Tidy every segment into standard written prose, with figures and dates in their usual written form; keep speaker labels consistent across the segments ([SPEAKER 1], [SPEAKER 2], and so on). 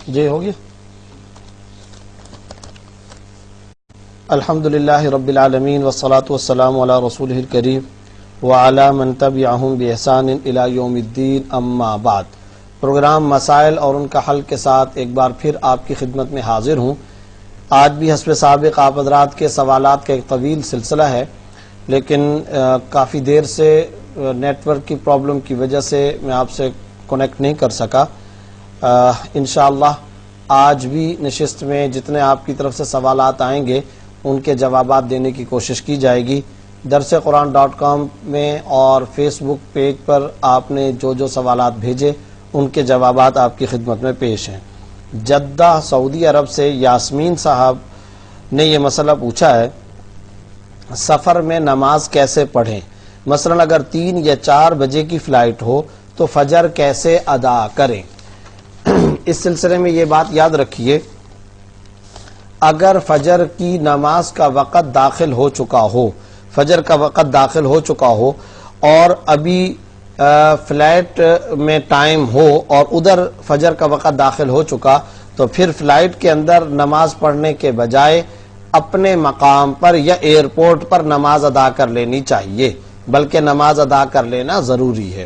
[SPEAKER 1] جی ہو گیا. الحمدللہ رب العالمین والصلاة والسلام علی رسولہ الکریم وعلی من تبعہم بإحسان الی یوم الدین، اما بعد. پروگرام مسائل اور ان کا حل کے ساتھ ایک بار پھر آپ کی خدمت میں حاضر ہوں. آج بھی حسب سابق آپ حضرات کے سوالات کا ایک طویل سلسلہ ہے، لیکن کافی دیر سے نیٹ ورک کی پرابلم کی وجہ سے میں آپ سے کنیکٹ نہیں کر سکا. انشاءاللہ آج بھی نشست میں جتنے آپ کی طرف سے سوالات آئیں گے ان کے جوابات دینے کی کوشش کی جائے گی. درسقرآن.com میں اور فیس بک پیج پر آپ نے جو سوالات بھیجے ان کے جوابات آپ کی خدمت میں پیش ہیں. جدہ سعودی عرب سے یاسمین صاحب نے یہ مسئلہ پوچھا ہے، سفر میں نماز کیسے پڑھیں؟ مثلا اگر 3 یا 4 بجے کی فلائٹ ہو تو فجر کیسے ادا کریں؟ اس سلسلے میں یہ بات یاد رکھیے، اگر فجر کی نماز کا وقت داخل ہو چکا ہو، فجر کا وقت داخل ہو چکا ہو اور ابھی فلائٹ میں ٹائم ہو اور ادھر فجر کا وقت داخل ہو چکا، تو پھر فلائٹ کے اندر نماز پڑھنے کے بجائے اپنے مقام پر یا ایئرپورٹ پر نماز ادا کر لینی چاہیے، بلکہ نماز ادا کر لینا ضروری ہے.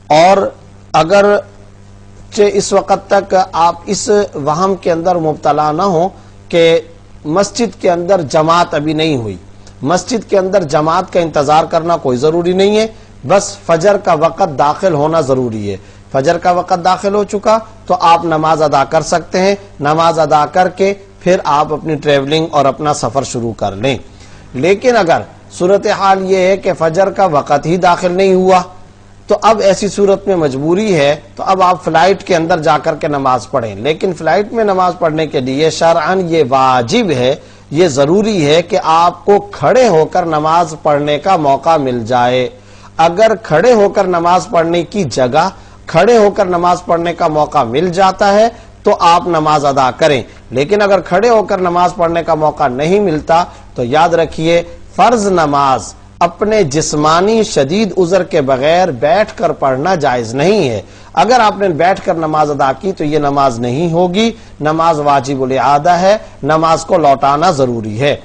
[SPEAKER 1] اور اگر اس وقت تک آپ اس وہم کے اندر مبتلا نہ ہوں کہ مسجد کے اندر جماعت ابھی نہیں ہوئی، مسجد کے اندر جماعت کا انتظار کرنا کوئی ضروری نہیں ہے، بس فجر کا وقت داخل ہونا ضروری ہے. فجر کا وقت داخل ہو چکا تو آپ نماز ادا کر سکتے ہیں. نماز ادا کر کے پھر آپ اپنی ٹریولنگ اور اپنا سفر شروع کر لیں. لیکن اگر صورتحال یہ ہے کہ فجر کا وقت ہی داخل نہیں ہوا تو اب ایسی صورت میں مجبوری ہے تو اب آپ فلائٹ کے اندر جا کر کے نماز پڑھیں. لیکن فلائٹ میں نماز پڑھنے کے لیے شرعاً یہ واجب ہے، یہ ضروری ہے کہ آپ کو کھڑے ہو کر نماز پڑھنے کا موقع مل جائے. اگر کھڑے ہو کر نماز پڑھنے کی جگہ، کھڑے ہو کر نماز پڑھنے کا موقع مل جاتا ہے تو آپ نماز ادا کریں. لیکن اگر کھڑے ہو کر نماز پڑھنے کا موقع نہیں ملتا تو یاد رکھیے فرض نماز اپنے جسمانی شدید عذر کے بغیر بیٹھ کر پڑھنا جائز نہیں ہے. اگر آپ نے بیٹھ کر نماز ادا کی تو یہ نماز نہیں ہوگی، نماز واجب الاعادہ ہے، نماز کو لوٹانا ضروری ہے.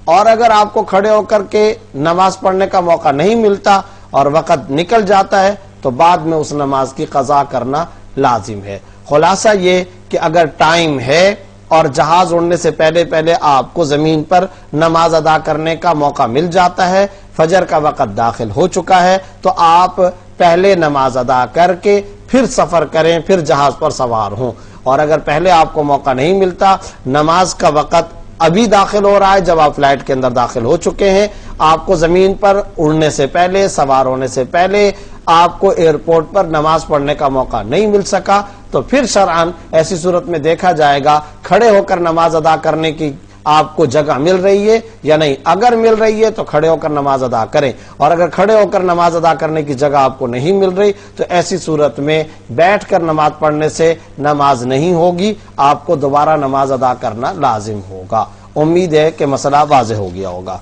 [SPEAKER 1] اور اگر آپ کو کھڑے ہو کر کے نماز پڑھنے کا موقع نہیں ملتا اور وقت نکل جاتا ہے تو بعد میں اس نماز کی قضا کرنا لازم ہے. خلاصہ یہ کہ اگر ٹائم ہے اور جہاز اڑنے سے پہلے آپ کو زمین پر نماز ادا کرنے کا موقع مل جاتا ہے، فجر کا وقت داخل ہو چکا ہے، تو آپ پہلے نماز ادا کر کے پھر سفر کریں، پھر جہاز پر سوار ہوں. اور اگر پہلے آپ کو موقع نہیں ملتا، نماز کا وقت ابھی داخل ہو رہا ہے جب آپ فلائٹ کے اندر داخل ہو چکے ہیں، آپ کو زمین پر اڑنے سے پہلے، سوار ہونے سے پہلے آپ کو ایئرپورٹ پر نماز پڑھنے کا موقع نہیں مل سکا، تو پھر شرعاً ایسی صورت میں دیکھا جائے گا کھڑے ہو کر نماز ادا کرنے کی آپ کو جگہ مل رہی ہے یا نہیں. اگر مل رہی ہے تو کھڑے ہو کر نماز ادا کریں، اور اگر کھڑے ہو کر نماز ادا کرنے کی جگہ آپ کو نہیں مل رہی تو ایسی صورت میں بیٹھ کر نماز پڑھنے سے نماز نہیں ہوگی، آپ کو دوبارہ نماز ادا کرنا لازم ہوگا. امید ہے کہ مسئلہ واضح ہو گیا ہوگا.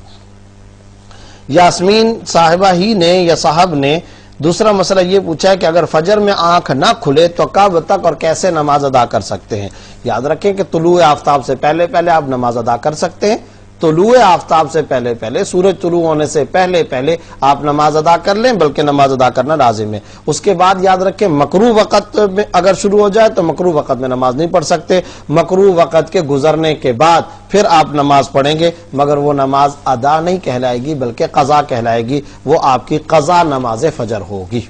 [SPEAKER 1] یاسمین صاحبہ ہی نے یا صاحب نے دوسرا مسئلہ یہ پوچھا ہے کہ اگر فجر میں آنکھ نہ کھلے تو کب تک اور کیسے نماز ادا کر سکتے ہیں؟ یاد رکھیں کہ طلوع آفتاب سے پہلے آپ نماز ادا کر سکتے ہیں. طلوع آفتاب سے پہلے سورج طلوع ہونے سے پہلے آپ نماز ادا کر لیں، بلکہ نماز ادا کرنا لازم ہے. اس کے بعد یاد رکھیں مکروہ وقت میں اگر شروع ہو جائے تو مکروہ وقت میں نماز نہیں پڑھ سکتے. مکروہ وقت کے گزرنے کے بعد پھر آپ نماز پڑھیں گے، مگر وہ نماز ادا نہیں کہلائے گی بلکہ قضا کہلائے گی، وہ آپ کی قضا نماز فجر ہوگی.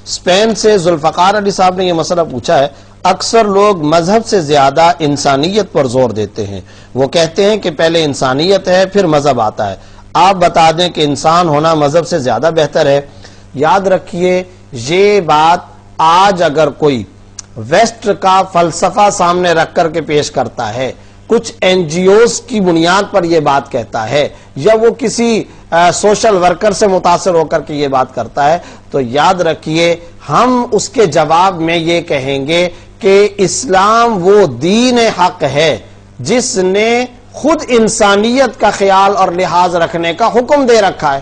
[SPEAKER 1] اسپین سے ذوالفقار علی صاحب نے یہ مسئلہ پوچھا ہے، اکثر لوگ مذہب سے زیادہ انسانیت پر زور دیتے ہیں، وہ کہتے ہیں کہ پہلے انسانیت ہے پھر مذہب آتا ہے. آپ بتا دیں کہ انسان ہونا مذہب سے زیادہ بہتر ہے. یاد رکھیے یہ بات آج اگر کوئی ویسٹ کا فلسفہ سامنے رکھ کر کے پیش کرتا ہے، کچھ این جی اوز کی بنیاد پر یہ بات کہتا ہے، یا وہ کسی سوشل ورکر سے متاثر ہو کر کے یہ بات کرتا ہے، تو یاد رکھیے ہم اس کے جواب میں یہ کہیں گے کہ اسلام وہ دین حق ہے جس نے خود انسانیت کا خیال اور لحاظ رکھنے کا حکم دے رکھا ہے.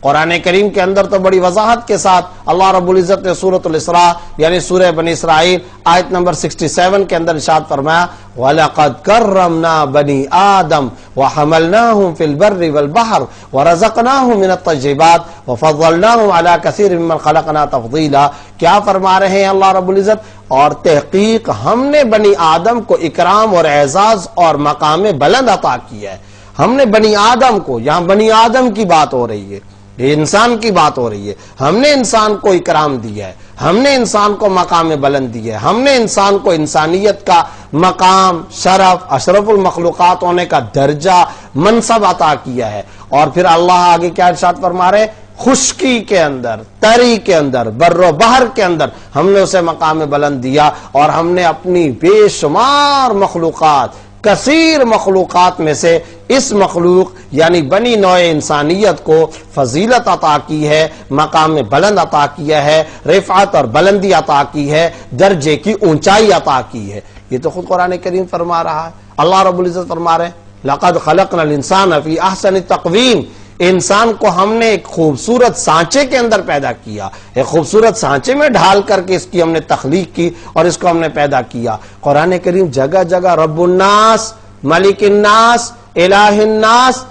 [SPEAKER 1] قرآن کریم کے اندر تو بڑی وضاحت کے ساتھ اللہ رب العزت نے سورۃ الاسراء یعنی سورہ بنی اسرائیل آیت نمبر 67 کے اندر ارشاد فرمایا وَلَقَدْ كَرَّمْنَا بَنِي آدَمَ وَحَمَلْنَاهُمْ فِي الْبَرِّ وَالْبَحْرِ وَرَزَقْنَاهُمْ مِنَ الطَّيِّبَاتِ وَفَضَّلْنَاهُمْ عَلَى كَثِيرٍ مِّمَّنْ خَلَقْنَا تَفْضِيلًا۔ کیا فرما رہے ہیں اللہ رب العزت؟ اور تحقیق ہم نے بنی آدم کو اکرام اور اعزاز اور مقام بلند عطا کیا ہے۔ ہم نے بنی آدم کو، یہاں بنی آدم کی بات ہو رہی ہے، یہ انسان کی بات ہو رہی ہے، ہم نے انسان کو اکرام دیا ہے، ہم نے انسان کو مقام بلند دیا ہے، ہم نے انسان کو انسانیت کا مقام، شرف، اشرف المخلوقات ہونے کا درجہ، منصب عطا کیا ہے۔ اور پھر اللہ آگے کیا ارشاد فرما رہے ہیں؟ خشکی کے اندر، تری کے اندر، بر و بحر کے اندر ہم نے اسے مقام بلند دیا، اور ہم نے اپنی بے شمار مخلوقات، کثیر مخلوقات میں سے اس مخلوق یعنی بنی نوع انسانیت کو فضیلت عطا کی ہے، مقام بلند عطا کیا ہے، رفعت اور بلندی عطا کی ہے، درجے کی اونچائی عطا کی ہے۔ یہ تو خود قرآن کریم فرما رہا ہے۔ اللہ رب العزت فرما رہے ہیں لَقَدْ خَلَقْنَا الْإِنسَانَ فِي أَحْسَنِ تَقْوِيمٍ، انسان کو ہم نے ایک خوبصورت سانچے کے اندر پیدا کیا، ایک خوبصورت سانچے میں ڈھال کر کے اس کی ہم نے تخلیق کی اور اس کو ہم نے پیدا کیا۔ قرآن کریم جگہ جگہ رب الناس، ملک الناس، الہ الناس،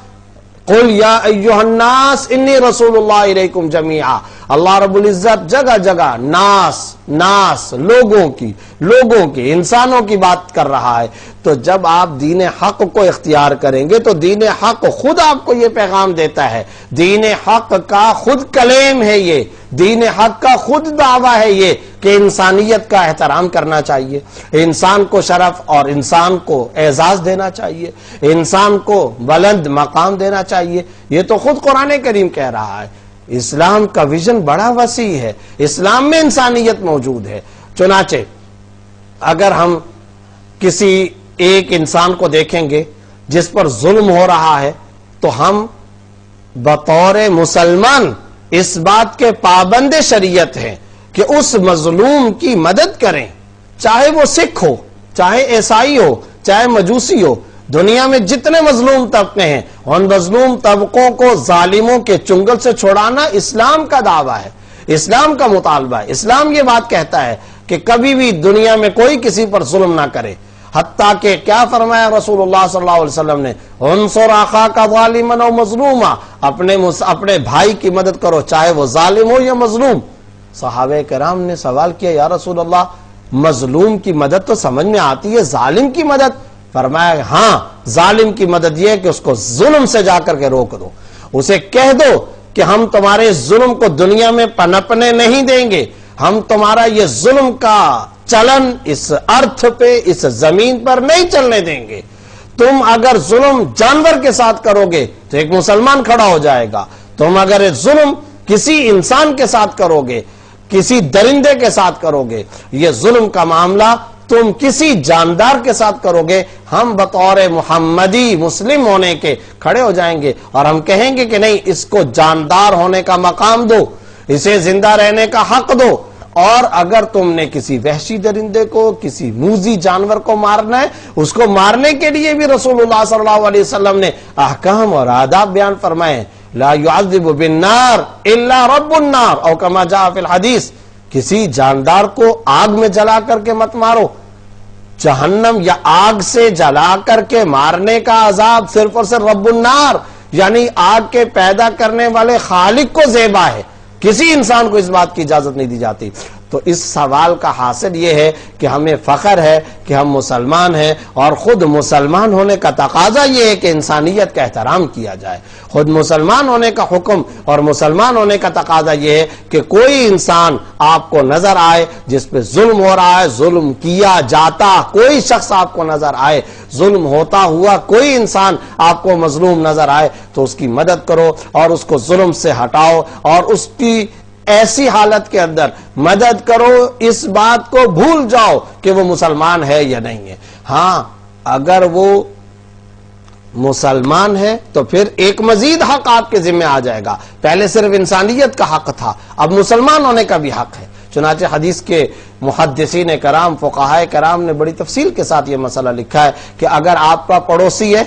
[SPEAKER 1] قل یا ایہا الناس انی رسول اللہ الیکم جمیعا، اللہ رب العزت جگہ جگہ ناس لوگوں کی انسانوں کی بات کر رہا ہے۔ تو جب آپ دین حق کو اختیار کریں گے تو دین حق خود آپ کو یہ پیغام دیتا ہے، دین حق کا خود کلیم ہے، یہ دین حق کا خود دعویٰ ہے یہ کہ انسانیت کا احترام کرنا چاہیے، انسان کو شرف اور انسان کو اعزاز دینا چاہیے، انسان کو بلند مقام دینا چاہیے۔ یہ تو خود قرآن کریم کہہ رہا ہے۔ اسلام کا ویژن بڑا وسیع ہے، اسلام میں انسانیت موجود ہے۔ چنانچہ اگر ہم کسی ایک انسان کو دیکھیں گے جس پر ظلم ہو رہا ہے تو ہم بطور مسلمان اس بات کے پابند شریعت ہیں کہ اس مظلوم کی مدد کریں، چاہے وہ سکھ ہو، چاہے عیسائی ہو، چاہے مجوسی ہو۔ دنیا میں جتنے مظلوم طبقے ہیں ان مظلوم طبقوں کو ظالموں کے چنگل سے چھڑانا اسلام کا دعویٰ ہے، اسلام کا مطالبہ ہے۔ اسلام یہ بات کہتا ہے کہ کبھی بھی دنیا میں کوئی کسی پر ظلم نہ کرے، حتیٰ کہ کیا فرمایا رسول اللہ صلی اللہ علیہ وسلم نے؟ انصر اخاک ظالما او مظلوما، اپنے بھائی کی مدد کرو چاہے وہ ظالم ہو یا مظلوم۔ صحابہ کرام نے سوال کیا یا رسول اللہ مظلوم کی مدد تو سمجھ میں آتی ہے، ظالم کی مدد؟ فرمایا ہاں، ظالم کی مدد یہ ہے کہ اس کو ظلم سے جا کر کے روک دو، اسے کہہ دو کہ ہم تمہارے ظلم کو دنیا میں پنپنے نہیں دیں گے، ہم تمہارا یہ ظلم کا چلن اس ارتھ پہ، اس زمین پر نہیں چلنے دیں گے۔ تم اگر ظلم جانور کے ساتھ کرو گے تو ایک مسلمان کھڑا ہو جائے گا، تم اگر ظلم کسی انسان کے ساتھ کرو گے، کسی درندے کے ساتھ کرو گے، یہ ظلم کا معاملہ تم کسی جاندار کے ساتھ کرو گے، ہم بطور محمدی مسلم ہونے کے کھڑے ہو جائیں گے اور ہم کہیں گے کہ نہیں، اس کو جاندار ہونے کا مقام دو، اسے زندہ رہنے کا حق دو۔ اور اگر تم نے کسی وحشی درندے کو، کسی موذی جانور کو مارنا ہے، اس کو مارنے کے لیے بھی رسول اللہ صلی اللہ علیہ وسلم نے احکام اور آداب بیان فرمائے۔ لا يعذب بالنار الا رب النار او کما جاء فی الحدیث، کسی جاندار کو آگ میں جلا کر کے مت مارو، جہنم یا آگ سے جلا کر کے مارنے کا عذاب صرف اور صرف رب النار یعنی آگ کے پیدا کرنے والے خالق کو زیبا ہے، کسی انسان کو اس بات کی اجازت نہیں دی جاتی۔ تو اس سوال کا حاصل یہ ہے کہ ہمیں فخر ہے کہ ہم مسلمان ہیں، اور خود مسلمان ہونے کا تقاضا یہ ہے کہ انسانیت کا احترام کیا جائے۔ خود مسلمان ہونے کا حکم اور مسلمان ہونے کا تقاضا یہ ہے کہ کوئی انسان آپ کو نظر آئے جس پہ ظلم ہو رہا ہے، ظلم کیا جاتا کوئی شخص آپ کو نظر آئے، ظلم ہوتا ہوا کوئی انسان آپ کو مظلوم نظر آئے تو اس کی مدد کرو اور اس کو ظلم سے ہٹاؤ، اور اس کی ایسی حالت کے اندر مدد کرو اس بات کو بھول جاؤ کہ وہ مسلمان ہے یا نہیں ہے۔ ہاں اگر وہ مسلمان ہے تو پھر ایک مزید حق آپ کے ذمہ آ جائے گا، پہلے صرف انسانیت کا حق تھا، اب مسلمان ہونے کا بھی حق ہے۔ چنانچہ حدیث کے محدثین کرام، فقہاء کرام نے بڑی تفصیل کے ساتھ یہ مسئلہ لکھا ہے کہ اگر آپ کا پڑوسی ہے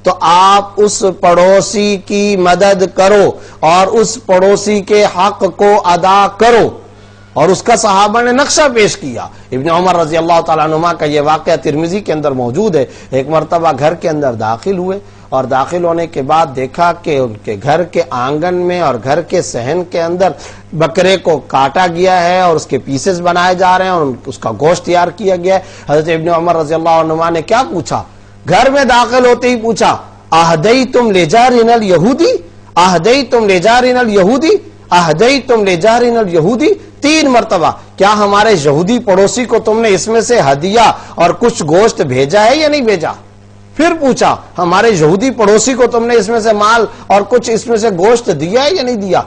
[SPEAKER 1] تو آپ اس پڑوسی کی مدد کرو اور اس پڑوسی کے حق کو ادا کرو. اور اس کا صحابہ نے نقشہ پیش کیا. ابن عمر رضی اللہ تعالیٰ عنہما کا یہ واقعہ ترمذی کے اندر موجود ہے. ایک مرتبہ گھر کے اندر داخل ہوئے اور داخل ہونے کے بعد دیکھا کہ ان کے گھر کے آنگن میں اور گھر کے صحن کے اندر بکرے کو کاٹا گیا ہے اور اس کے پیسز بنائے جا رہے ہیں اور اس کا گوشت تیار کیا گیا ہے. حضرت ابن عمر رضی اللہ عنہما نے کیا پوچھا؟ گھر میں داخل ہوتے ہی پوچھا، اہدیتم لجارنا الیہودی، اہدیتم لجارنا الیہودی، اہدیتم لجارنا الیہودی، 3 مرتبہ. کیا ہمارے یہودی پڑوسی کو تم نے اس میں سے ہدیہ اور کچھ گوشت بھیجا ہے یا نہیں بھیجا؟ پھر پوچھا، ہمارے یہودی پڑوسی کو تم نے اس میں سے مال اور کچھ اس میں سے گوشت دیا ہے یا نہیں دیا؟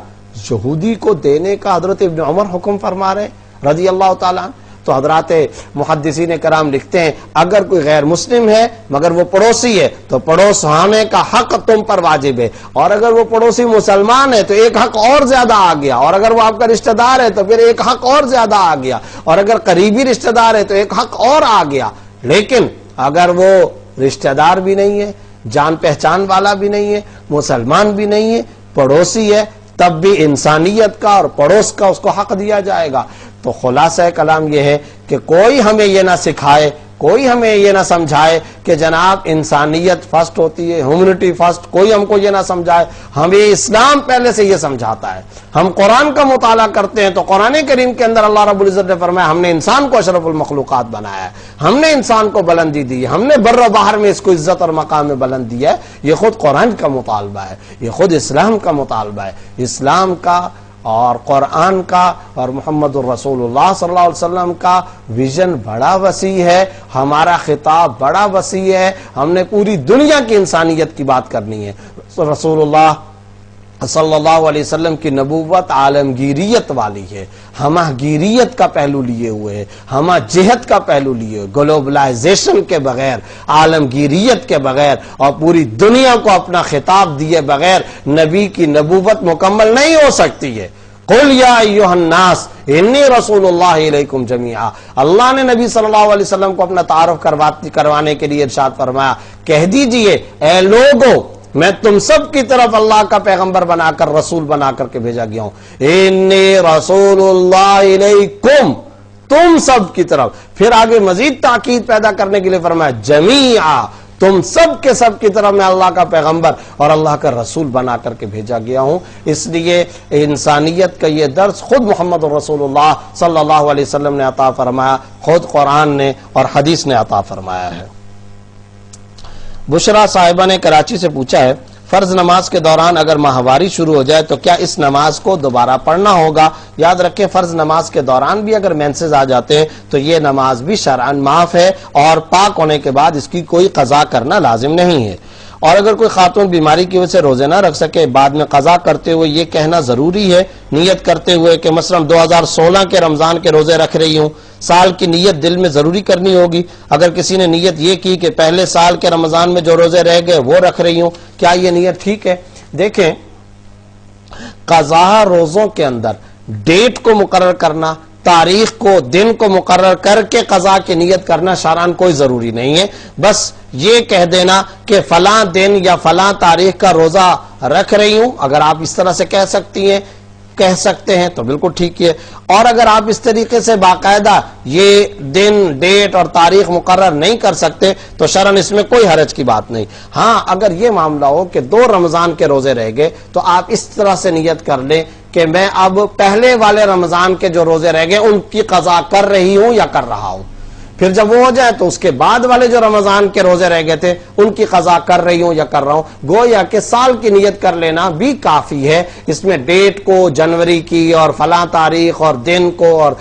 [SPEAKER 1] یہودی کو دینے کا حضرت ابن عمر حکم فرما رہے رضی اللہ تعالیٰ عنہ. تو حضرات محدثین کرام لکھتے ہیں اگر کوئی غیر مسلم ہے مگر وہ پڑوسی ہے تو پڑوس ہونے کا حق تم پر واجب ہے، اور اگر وہ پڑوسی مسلمان ہے تو ایک حق اور زیادہ آ گیا، اور اگر وہ آپ کا رشتہ دار ہے تو پھر ایک حق اور زیادہ آ گیا، اور اگر قریبی رشتہ دار ہے تو ایک حق اور آ گیا. لیکن اگر وہ رشتہ دار بھی نہیں ہے، جان پہچان والا بھی نہیں ہے، مسلمان بھی نہیں ہے، پڑوسی ہے، تب بھی انسانیت کا اور پڑوس کا اس کو حق دیا جائے گا. تو خلاصہ کلام یہ ہے کہ کوئی ہمیں یہ نہ سکھائے، کوئی ہمیں یہ نہ سمجھائے کہ جناب انسانیت فرسٹ ہوتی ہے، ہیومنٹی فرسٹ. کوئی ہم کو یہ نہ سمجھائے، ہمیں اسلام پہلے سے یہ سمجھاتا ہے. ہم قرآن کا مطالعہ کرتے ہیں تو قرآن کریم کے اندر اللہ رب العزت نے فرمایا ہم نے انسان کو اشرف المخلوقات بنایا ہے، ہم نے انسان کو بلندی دی ہے، ہم نے بر و بحر میں اس کو عزت اور مقام میں بلند دیا ہے. یہ خود قرآن کا مطالبہ ہے، یہ خود اسلام کا مطالبہ ہے. اسلام کا اور قرآن کا اور محمد الرسول اللہ صلی اللہ علیہ وسلم کا ویژن بڑا وسیع ہے، ہمارا خطاب بڑا وسیع ہے. ہم نے پوری دنیا کی انسانیت کی بات کرنی ہے. رسول اللہ صلی اللہ علیہ وسلم کی نبوت عالمگیریت والی ہے، ہمہ گیریت کا پہلو لیے ہوئے ہے، ہمہ جہت کا پہلو لیے ہوئے، گلوبلائزیشن کے بغیر، عالمگیریت کے بغیر اور پوری دنیا کو اپنا خطاب دیے بغیر نبی کی نبوت مکمل نہیں ہو سکتی ہے. قل یا ایھا الناس انی رسول اللہ الیکم جمیعا. اللہ نے نبی صلی اللہ علیہ وسلم کو اپنا تعارف کروانے کے لیے ارشاد فرمایا، کہہ دیجئے اے لوگوں میں تم سب کی طرف اللہ کا پیغمبر بنا کر رسول بنا کر کے بھیجا گیا ہوں. انی رسول اللہ الیکم، تم سب کی طرف. پھر آگے مزید تاکید پیدا کرنے کے لیے فرمایا جمیعا، تم سب کے سب کی طرف میں اللہ کا پیغمبر اور اللہ کا رسول بنا کر کے بھیجا گیا ہوں. اس لیے انسانیت کا یہ درس خود محمد رسول اللہ صلی اللہ علیہ وسلم نے عطا فرمایا، خود قرآن نے اور حدیث نے عطا فرمایا ہے. بشرا صاحبہ نے کراچی سے پوچھا ہے فرض نماز کے دوران اگر ماہواری شروع ہو جائے تو کیا اس نماز کو دوبارہ پڑھنا ہوگا؟ یاد رکھیں فرض نماز کے دوران بھی اگر مینسز آ جاتے ہیں تو یہ نماز بھی شرعاً معاف ہے اور پاک ہونے کے بعد اس کی کوئی قضا کرنا لازم نہیں ہے. اور اگر کوئی خاتون بیماری کی وجہ سے روزے نہ رکھ سکے بعد میں قضا کرتے ہوئے یہ کہنا ضروری ہے نیت کرتے ہوئے کہ مثلا 2016 کے رمضان کے روزے رکھ رہی ہوں، سال کی نیت دل میں ضروری کرنی ہوگی؟ اگر کسی نے نیت یہ کی کہ پہلے سال کے رمضان میں جو روزے رہ گئے وہ رکھ رہی ہوں، کیا یہ نیت ٹھیک ہے؟ دیکھیں قضا روزوں کے اندر ڈیٹ کو مقرر کرنا، تاریخ کو دن کو مقرر کر کے قضا کی نیت کرنا شرعاً کوئی ضروری نہیں ہے. بس یہ کہہ دینا کہ فلاں دن یا فلاں تاریخ کا روزہ رکھ رہی ہوں، اگر آپ اس طرح سے کہہ سکتے ہیں تو بالکل ٹھیک ہے. اور اگر آپ اس طریقے سے باقاعدہ یہ دن ڈیٹ اور تاریخ مقرر نہیں کر سکتے تو شرعاً اس میں کوئی حرج کی بات نہیں. ہاں اگر یہ معاملہ ہو کہ 2 رمضان کے روزے رہ گئے تو آپ اس طرح سے نیت کر لیں کہ میں اب پہلے والے رمضان کے جو روزے رہ گئے ان کی قضا کر رہی ہوں یا کر رہا ہوں. پھر جب وہ ہو جائے تو اس کے بعد والے جو رمضان کے روزے رہ گئے تھے ان کی قضا کر رہی ہوں یا کر رہا ہوں. گویا کہ سال کی نیت کر لینا بھی کافی ہے. اس میں ڈیٹ کو جنوری کی اور فلاں تاریخ اور دن کو اور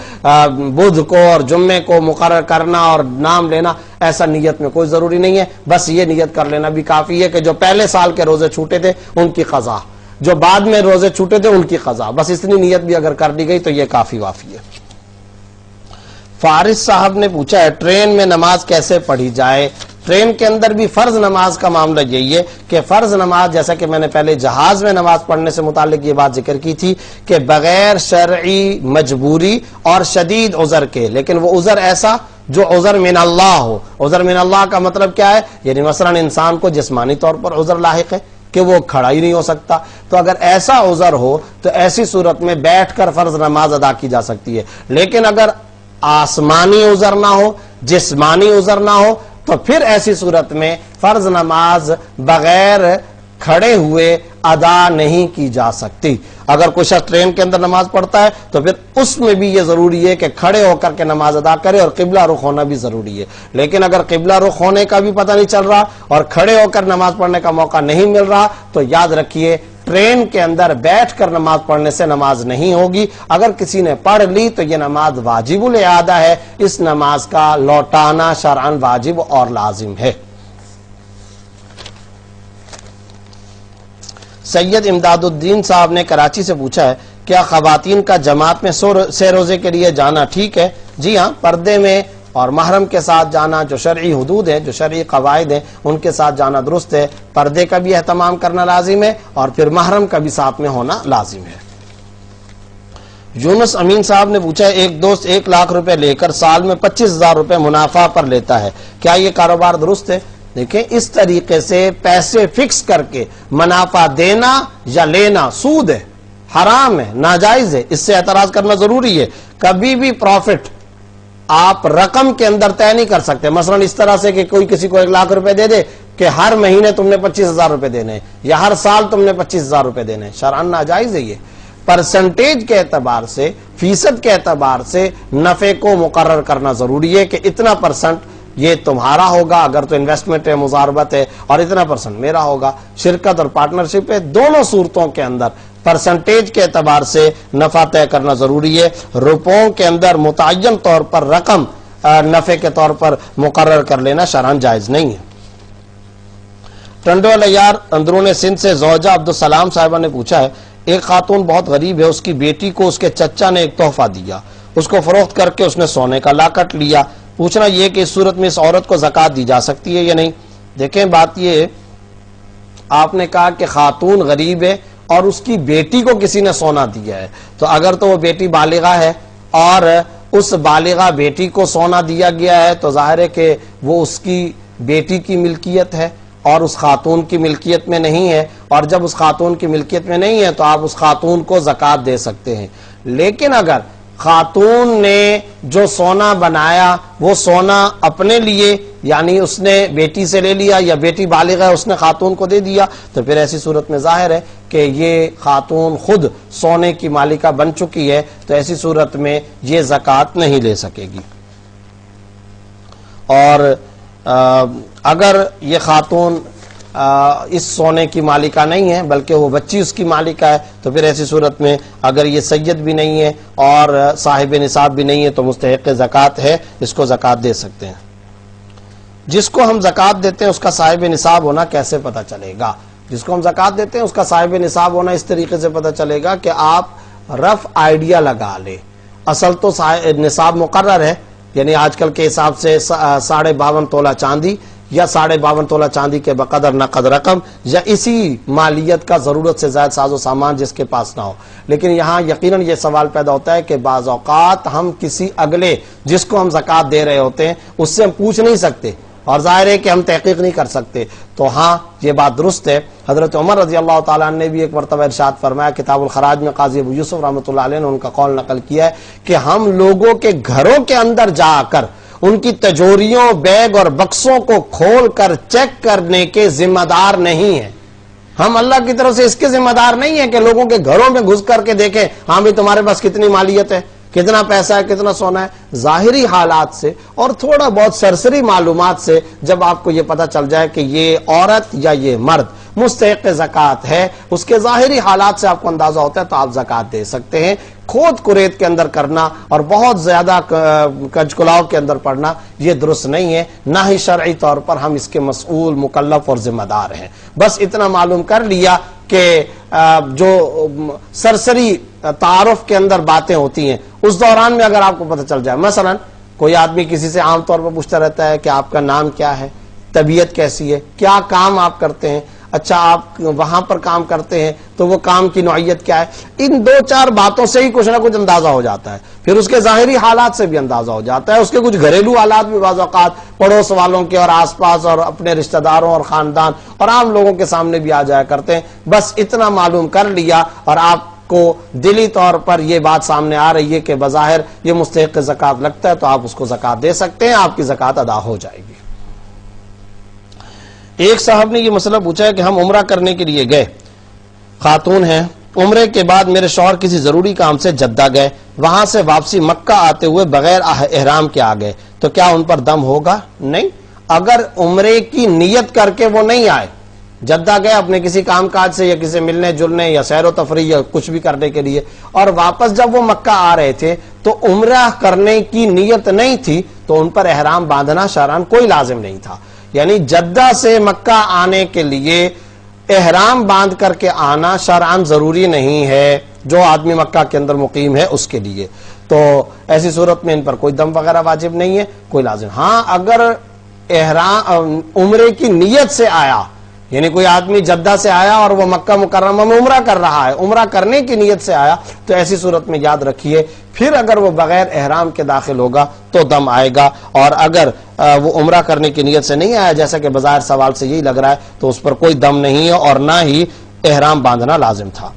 [SPEAKER 1] بدھ کو اور جمعے کو مقرر کرنا اور نام لینا ایسا نیت میں کوئی ضروری نہیں ہے. بس یہ نیت کر لینا بھی کافی ہے کہ جو پہلے سال کے روزے چھوٹے تھے ان کی قضا، جو بعد میں روزے چھوٹے تھے ان کی قضا. بس اتنی نیت بھی اگر کر دی گئی تو یہ کافی وافی ہے. فارس صاحب نے پوچھا ہے ٹرین میں نماز کیسے پڑھی جائے؟ ٹرین کے اندر بھی فرض نماز کا معاملہ یہی ہے کہ فرض نماز جیسا کہ میں نے پہلے جہاز میں نماز پڑھنے سے متعلق یہ بات ذکر کی تھی کہ بغیر شرعی مجبوری اور شدید عذر کے، لیکن وہ عذر ایسا جو عذر من اللہ ہو. عذر من اللہ کا مطلب کیا ہے؟ یعنی مثلا انسان کو جسمانی طور پر عذر لاحق ہے کہ وہ کھڑا ہی نہیں ہو سکتا, تو اگر ایسا عذر ہو تو ایسی صورت میں بیٹھ کر فرض نماز ادا کی جا سکتی ہے. لیکن اگر آسمانی عذر نہ ہو, جسمانی عذر نہ ہو, تو پھر ایسی صورت میں فرض نماز بغیر کھڑے ہوئے ادا نہیں کی جا سکتی. اگر کوئی شخص ٹرین کے اندر نماز پڑھتا ہے تو پھر اس میں بھی یہ ضروری ہے کہ کھڑے ہو کر کے نماز ادا کرے, اور قبلہ رخ ہونا بھی ضروری ہے. لیکن اگر قبلہ رخ ہونے کا بھی پتہ نہیں چل رہا اور کھڑے ہو کر نماز پڑھنے کا موقع نہیں مل رہا, تو یاد رکھیے ٹرین کے اندر بیٹھ کر نماز پڑھنے سے نماز نہیں ہوگی. اگر کسی نے پڑھ لی تو یہ نماز واجب الاعادہ ہے, اس نماز کا لوٹانا شرعاً واجب اور لازم ہے. سید امداد الدین صاحب نے کراچی سے پوچھا ہے, کیا خواتین کا جماعت میں سہ روزے کے لیے جانا ٹھیک ہے؟ جی ہاں, پردے میں اور محرم کے ساتھ جانا, جو شرعی حدود ہے, جو شرعی قواعد ہیں, ان کے ساتھ جانا درست ہے. پردے کا بھی اہتمام کرنا لازم ہے اور پھر محرم کا بھی ساتھ میں ہونا لازم ہے. یونس امین صاحب نے پوچھا ہے, ایک دوست 1 لاکھ روپے لے کر سال میں 25,000 روپے منافع پر لیتا ہے, کیا یہ کاروبار درست ہے؟ دیکھیں, اس طریقے سے پیسے فکس کر کے منافع دینا یا لینا سود ہے, حرام ہے, ناجائز ہے. اس سے اعتراض کرنا ضروری ہے. کبھی بھی پروفٹ آپ رقم کے اندر طے نہیں کر سکتے. مثلا اس طرح سے کہ کوئی کسی کو 1 لاکھ روپے دے دے کہ ہر مہینے تم نے 25,000 روپے دینے یا ہر سال تم نے 25,000 روپے دینے, شرعاً ناجائز ہے. یہ پرسنٹیج کے اعتبار سے, فیصد کے اعتبار سے نفع کو مقرر کرنا ضروری ہے کہ اتنا پرسنٹ یہ تمہارا ہوگا اگر تو انویسٹمنٹ ہے, مضاربت ہے, اور اتنا پرسنٹ میرا ہوگا. شرکت اور پارٹنرشپ ہے, دونوں صورتوں کے اندر پرسنٹیج کے اعتبار سے نفع طے کرنا ضروری ہے. روپوں کے اندر متعین طور پر رقم نفع کے طور پر مقرر کر لینا شرعاً جائز نہیں ہے. ٹنڈو الیار اندرون سندھ سے زوجہ عبدالسلام صاحبہ نے پوچھا ہے, ایک خاتون بہت غریب ہے, اس کی بیٹی کو اس کے چچا نے ایک تحفہ دیا, اس کو فروخت کر کے اس نے سونے کا لاکٹ لیا. پوچھنا یہ کہ اس صورت میں اس عورت کو زکوٰۃ دی جا سکتی ہے یا نہیں؟ دیکھیں, بات یہ, آپ نے کہا کہ خاتون غریب ہے اور اس کی بیٹی کو کسی نے سونا دیا ہے, تو اگر تو وہ بیٹی بالغہ ہے اور اس بالغہ بیٹی کو سونا دیا گیا ہے تو ظاہر ہے کہ وہ اس کی بیٹی کی ملکیت ہے اور اس خاتون کی ملکیت میں نہیں ہے, اور جب اس خاتون کی ملکیت میں نہیں ہے تو آپ اس خاتون کو زکوٰۃ دے سکتے ہیں. لیکن اگر خاتون نے جو سونا بنایا وہ سونا اپنے لیے, یعنی اس نے بیٹی سے لے لیا یا بیٹی بالغ ہے اس نے خاتون کو دے دیا, تو پھر ایسی صورت میں ظاہر ہے کہ یہ خاتون خود سونے کی مالکہ بن چکی ہے, تو ایسی صورت میں یہ زکوٰۃ نہیں لے سکے گی. اور اگر یہ خاتون اس سونے کی مالکہ نہیں ہے بلکہ وہ بچی اس کی مالکہ ہے, تو پھر ایسی صورت میں اگر یہ سید بھی نہیں ہے اور صاحب نصاب بھی نہیں ہے تو مستحق زکوٰۃ ہے, اس کو زکوٰۃ دے سکتے ہیں. جس کو ہم زکوٰۃ دیتے ہیں اس کا صاحب نصاب ہونا کیسے پتہ چلے گا؟ جس کو ہم زکوٰۃ دیتے ہیں اس کا صاحب نصاب ہونا اس طریقے سے پتہ چلے گا کہ آپ رف آئیڈیا لگا لیں. اصل تو نصاب مقرر ہے, یعنی آج کل کے حساب سے 52.5 تولہ چاندی یا 52.5 تولہ چاندی کے بقدر نقد رقم یا اسی مالیت کا ضرورت سے زائد ساز و سامان جس کے پاس نہ ہو. لیکن یہاں یقیناً یہ سوال پیدا ہوتا ہے کہ بعض اوقات ہم کسی اگلے جس کو ہم زکوٰۃ دے رہے ہوتے ہیں اس سے ہم پوچھ نہیں سکتے, اور ظاہر ہے کہ ہم تحقیق نہیں کر سکتے. تو ہاں, یہ بات درست ہے. حضرت عمر رضی اللہ تعالیٰ عنہ نے بھی ایک مرتبہ ارشاد فرمایا, کتاب الخراج میں قاضی ابو یوسف رحمۃ اللہ علیہ نے ان کا قول نقل کیا ہے کہ ہم لوگوں کے گھروں کے اندر جا کر ان کی تجوریوں, بیگ اور بکسوں کو کھول کر چیک کرنے کے ذمہ دار نہیں ہیں. ہم اللہ کی طرف سے اس کے ذمہ دار نہیں ہیں کہ لوگوں کے گھروں میں گھس کر کے دیکھیں ہاں بھی تمہارے پاس کتنی مالیت ہے, کتنا پیسہ ہے, کتنا سونا ہے. ظاہری حالات سے اور تھوڑا بہت سرسری معلومات سے جب آپ کو یہ پتہ چل جائے کہ یہ عورت یا یہ مرد مستحق زکوٰۃ ہے, اس کے ظاہری حالات سے آپ کو اندازہ ہوتا ہے, تو آپ زکوٰۃ دے سکتے ہیں. کھود کریت کے اندر کرنا اور بہت زیادہ کج کلاؤ کے اندر پڑنا یہ درست نہیں ہے, نہ ہی شرعی طور پر ہم اس کے مسئول, مکلف اور ذمہ دار ہیں. بس اتنا معلوم کر لیا کہ جو سرسری تعارف کے اندر باتیں ہوتی ہیں اس دوران میں اگر آپ کو پتہ چل جائے, مثلا کوئی آدمی کسی سے عام طور پر پوچھتا رہتا ہے کہ آپ کا نام کیا ہے, طبیعت کیسی ہے, کیا کام آپ کرتے ہیں, اچھا آپ وہاں پر کام کرتے ہیں تو وہ کام کی نوعیت کیا ہے. ان 2-4 باتوں سے ہی کچھ نہ کچھ اندازہ ہو جاتا ہے. پھر اس کے ظاہری حالات سے بھی اندازہ ہو جاتا ہے, اس کے کچھ گھریلو حالات بھی بعض اوقات پڑوس والوں کے اور آس پاس اور اپنے رشتہ داروں اور خاندان اور عام لوگوں کے سامنے بھی آ جایا کرتے ہیں. بس اتنا معلوم کر لیا اور آپ کو دلی طور پر یہ بات سامنے آ رہی ہے کہ بظاہر یہ مستحق زکوٰۃ لگتا ہے تو آپ اس کو زکوٰۃ دے سکتے ہیں, آپ کی زکوٰۃ ادا ہو جائے گی. ایک صاحب نے یہ مسئلہ پوچھا ہے کہ ہم عمرہ کرنے کے لیے گئے, خاتون ہیں, عمرے کے بعد میرے شوہر کسی ضروری کام سے جدہ گئے, وہاں سے واپسی مکہ آتے ہوئے بغیر احرام کے آ گئے, تو کیا ان پر دم ہوگا؟ نہیں, اگر عمرے کی نیت کر کے وہ نہیں آئے, جدہ گئے اپنے کسی کام کاج سے یا کسی ملنے جلنے یا سیر و تفریح یا کچھ بھی کرنے کے لیے, اور واپس جب وہ مکہ آ رہے تھے تو عمرہ کرنے کی نیت نہیں تھی, تو ان پر احرام باندھنا شرعاً کوئی لازم نہیں تھا. یعنی جدہ سے مکہ آنے کے لیے احرام باندھ کر کے آنا شرعاً ضروری نہیں ہے, جو آدمی مکہ کے اندر مقیم ہے اس کے لیے. تو ایسی صورت میں ان پر کوئی دم وغیرہ واجب نہیں ہے, کوئی لازم. ہاں اگر احرام عمرے کی نیت سے آیا, یعنی کوئی آدمی جدہ سے آیا اور وہ مکہ مکرمہ میں عمرہ کر رہا ہے, عمرہ کرنے کی نیت سے آیا, تو ایسی صورت میں یاد رکھیے پھر اگر وہ بغیر احرام کے داخل ہوگا تو دم آئے گا, اور اگر وہ عمرہ کرنے کی نیت سے نہیں آیا جیسا کہ بظاہر سوال سے یہی لگ رہا ہے تو اس پر کوئی دم نہیں ہے اور نہ ہی احرام باندھنا لازم تھا.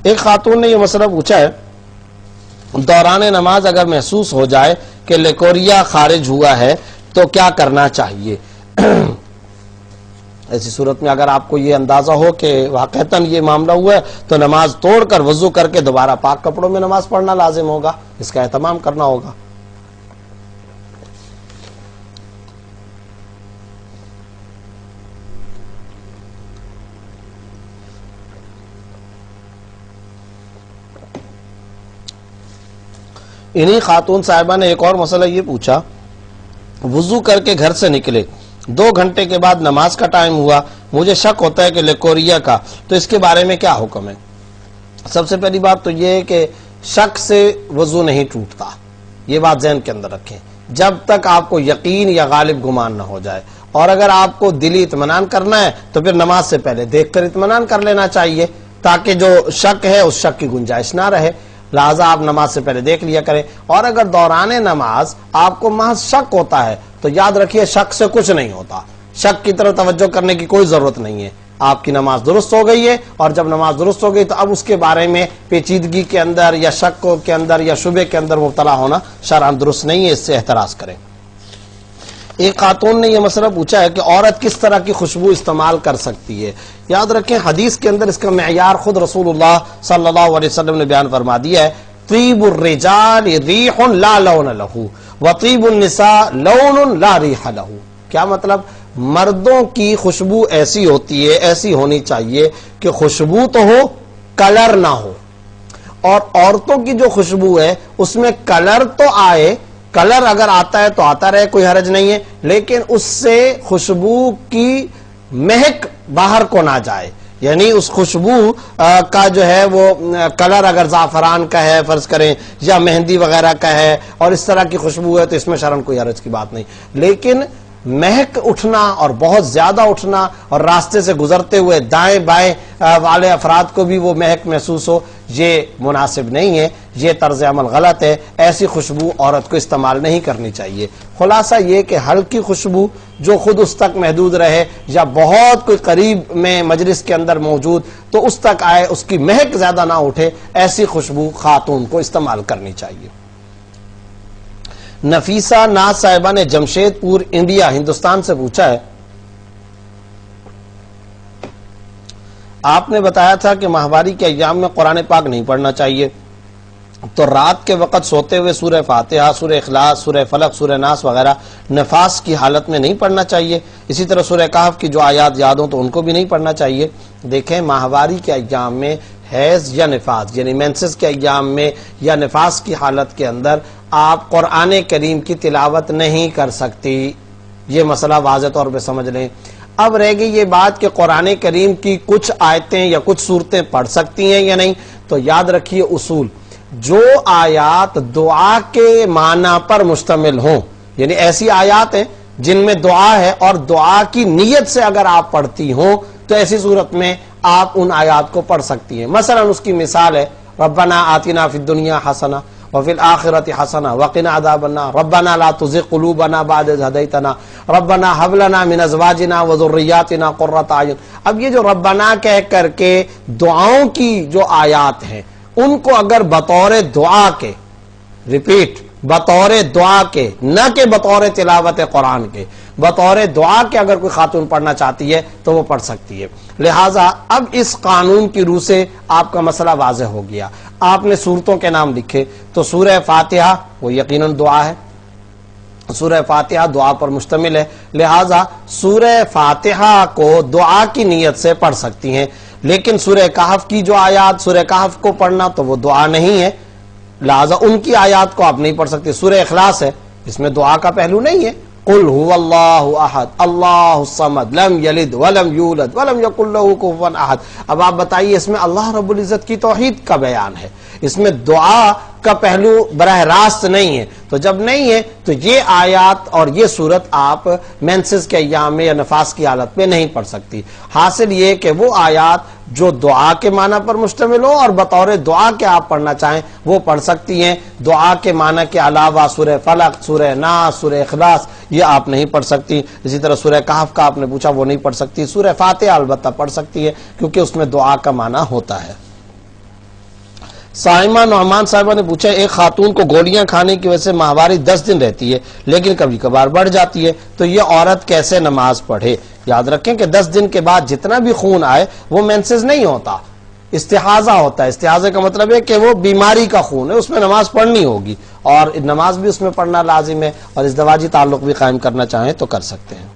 [SPEAKER 1] ایک خاتون نے یہ مسئلہ پوچھا ہے, دوران نماز اگر محسوس ہو جائے کہ لیکوریا خارج ہوا ہے تو کیا کرنا چاہیے؟ ایسی صورت میں اگر آپ کو یہ اندازہ ہو کہ واقعتاً یہ معاملہ ہوا ہے تو نماز توڑ کر وضو کر کے دوبارہ پاک کپڑوں میں نماز پڑھنا لازم ہوگا, اس کا اہتمام کرنا ہوگا. انہی خاتون صاحبہ نے ایک اور مسئلہ یہ پوچھا, وضو کر کے گھر سے نکلے, 2 گھنٹے کے بعد نماز کا ٹائم ہوا, مجھے شک ہوتا ہے کہ لیکوریا کا, تو اس کے بارے میں کیا حکم ہے؟ سب سے پہلی بات تو یہ ہے کہ شک سے وضو نہیں ٹوٹتا, یہ بات ذہن کے اندر رکھیں جب تک آپ کو یقین یا غالب گمان نہ ہو جائے. اور اگر آپ کو دلی اطمینان کرنا ہے تو پھر نماز سے پہلے دیکھ کر اطمینان کر لینا چاہیے تاکہ جو شک ہے اس شک کی گنجائش نہ رہے, لہذا آپ نماز سے پہلے دیکھ لیا کریں. اور اگر دوران نماز آپ کو محض شک ہوتا ہے تو یاد رکھیے شک سے کچھ نہیں ہوتا, شک کی طرف توجہ کرنے کی کوئی ضرورت نہیں ہے, آپ کی نماز درست ہو گئی ہے. اور جب نماز درست ہو گئی تو اب اس کے بارے میں پیچیدگی کے اندر یا شک کے اندر یا شبے کے اندر مبتلا ہونا شرعاً درست نہیں ہے, اس سے احتراز کریں. ایک خاتون نے یہ مسئلہ پوچھا ہے کہ عورت کس طرح کی خوشبو استعمال کر سکتی ہے؟ یاد رکھیں حدیث کے اندر اس کا معیار خود رسول اللہ صلی اللہ علیہ وسلم نے بیان فرما دیا ہے, طیب الرجال ریح لا لون لہ وطیب النساء لون لا ریح لہ. کیا مطلب؟ مردوں کی خوشبو ایسی ہوتی ہے, ایسی ہونی چاہیے کہ خوشبو تو ہو کلر نہ ہو, اور عورتوں کی جو خوشبو ہے اس میں کلر تو آئے, کلر اگر آتا ہے تو آتا رہے, کوئی حرج نہیں ہے, لیکن اس سے خوشبو کی مہک باہر کو نہ جائے. یعنی اس خوشبو کا جو ہے وہ کلر اگر زعفران کا ہے فرض کریں یا مہندی وغیرہ کا ہے اور اس طرح کی خوشبو ہے تو اس میں شرعاً کوئی حرج کی بات نہیں, لیکن مہک اٹھنا اور بہت زیادہ اٹھنا اور راستے سے گزرتے ہوئے دائیں بائیں والے افراد کو بھی وہ مہک محسوس ہو, یہ مناسب نہیں ہے, یہ طرز عمل غلط ہے. ایسی خوشبو عورت کو استعمال نہیں کرنی چاہیے. خلاصہ یہ کہ ہلکی خوشبو جو خود اس تک محدود رہے یا بہت کوئی قریب میں مجلس کے اندر موجود تو اس تک آئے, اس کی مہک زیادہ نہ اٹھے, ایسی خوشبو خاتون کو استعمال کرنی چاہیے. نفیسہ ناز صاحبہ نے جمشید پور انڈیا ہندوستان سے پوچھا ہے, آپ نے بتایا تھا کہ ماہواری کے ایام میں قرآن پاک نہیں پڑھنا چاہیے, تو رات کے وقت سوتے ہوئے سورہ فاتحہ, سورہ اخلاص, سورہ فلق, سورہ ناس وغیرہ نفاس کی حالت میں نہیں پڑھنا چاہیے. اسی طرح سورہ کہف کی جو آیات یاد ہوں تو ان کو بھی نہیں پڑھنا چاہیے. دیکھیں ماہواری کے ایام میں حیض یا نفاس یعنی مینسس کے ایام میں یا نفاس کی حالت کے اندر آپ قرآن کریم کی تلاوت نہیں کر سکتی, یہ مسئلہ واضح طور پہ سمجھ لیں. اب رہ گئی یہ بات کہ قرآن کریم کی کچھ آیتیں یا کچھ صورتیں پڑھ سکتی ہیں یا نہیں, تو یاد رکھیے اصول, جو آیات دعا کے معنی پر مشتمل ہوں, یعنی ایسی آیات ہیں جن میں دعا ہے اور دعا کی نیت سے اگر آپ پڑھتی ہوں تو ایسی صورت میں آپ ان آیات کو پڑھ سکتی ہیں. مثلا اس کی مثال ہے ربنا آتنا فی الدنیا حسنہ وفی الآخرۃ حسنہ وقنا عذاب النار ربنا لا تزغ قلوبنا بعد اذ ہدیتنا ربنا هب لنا من ازواجنا وذریاتنا قرۃ اعین. اب یہ جو ربنا کہہ کر کے دعاؤں کی جو آیات ہیں ان کو اگر بطور دعا کے، ریپیٹ، بطور دعا کے، نہ کہ بطور تلاوت قرآن کے، بطور دعا کے اگر کوئی خاتون پڑھنا چاہتی ہے تو وہ پڑھ سکتی ہے. لہٰذا اب اس قانون کی روح سے آپ کا مسئلہ واضح ہو گیا. آپ نے صورتوں کے نام لکھے تو سورہ فاتحہ وہ یقیناً دعا ہے، سورہ فاتحہ دعا پر مشتمل ہے، لہٰذا سورہ فاتحہ کو دعا کی نیت سے پڑھ سکتی ہیں. لیکن سورہ کہف کی جو آیات، سورہ کہف کو پڑھنا تو وہ دعا نہیں ہے، لہٰذا ان کی آیات کو آپ نہیں پڑھ سکتے. سورہ اخلاص ہے، اس میں دعا کا پہلو نہیں ہے. قل هو اللہ احد اللہ الصمد لم یلد ولم یولد ولم یکن لہ کفوا احد. اب آپ بتائیے اس میں اللہ رب العزت کی توحید کا بیان ہے، اس میں دعا کا پہلو براہ راست نہیں ہے. تو جب نہیں ہے تو یہ آیات اور یہ صورت آپ مینسز کے ایام میں یا نفاس کی حالت میں نہیں پڑھ سکتی. حاصل یہ کہ وہ آیات جو دعا کے معنی پر مشتمل ہو اور بطور دعا کے آپ پڑھنا چاہیں وہ پڑھ سکتی ہیں. دعا کے معنی کے علاوہ سورہ فلق، سورہ ناس، سورہ اخلاص یہ آپ نہیں پڑھ سکتی. اسی طرح سورہ کہف کا آپ نے پوچھا، وہ نہیں پڑھ سکتی. سورہ فاتحہ البتہ پڑھ سکتی ہے کیونکہ اس میں دعا کا معنی ہوتا ہے. سائمہ نعمان صاحبہ نے پوچھا، ایک خاتون کو گولیاں کھانے کی وجہ سے ماہواری 10 دن رہتی ہے لیکن کبھی کبھار بڑھ جاتی ہے، تو یہ عورت کیسے نماز پڑھے؟ یاد رکھیں کہ 10 دن کے بعد جتنا بھی خون آئے وہ مینسز نہیں ہوتا، استحاضہ ہوتا ہے. استحاضہ کا مطلب ہے کہ وہ بیماری کا خون ہے، اس میں نماز پڑھنی ہوگی اور نماز بھی اس میں پڑھنا لازم ہے، اور ازدواجی تعلق بھی قائم کرنا چاہیں تو کر سکتے ہیں.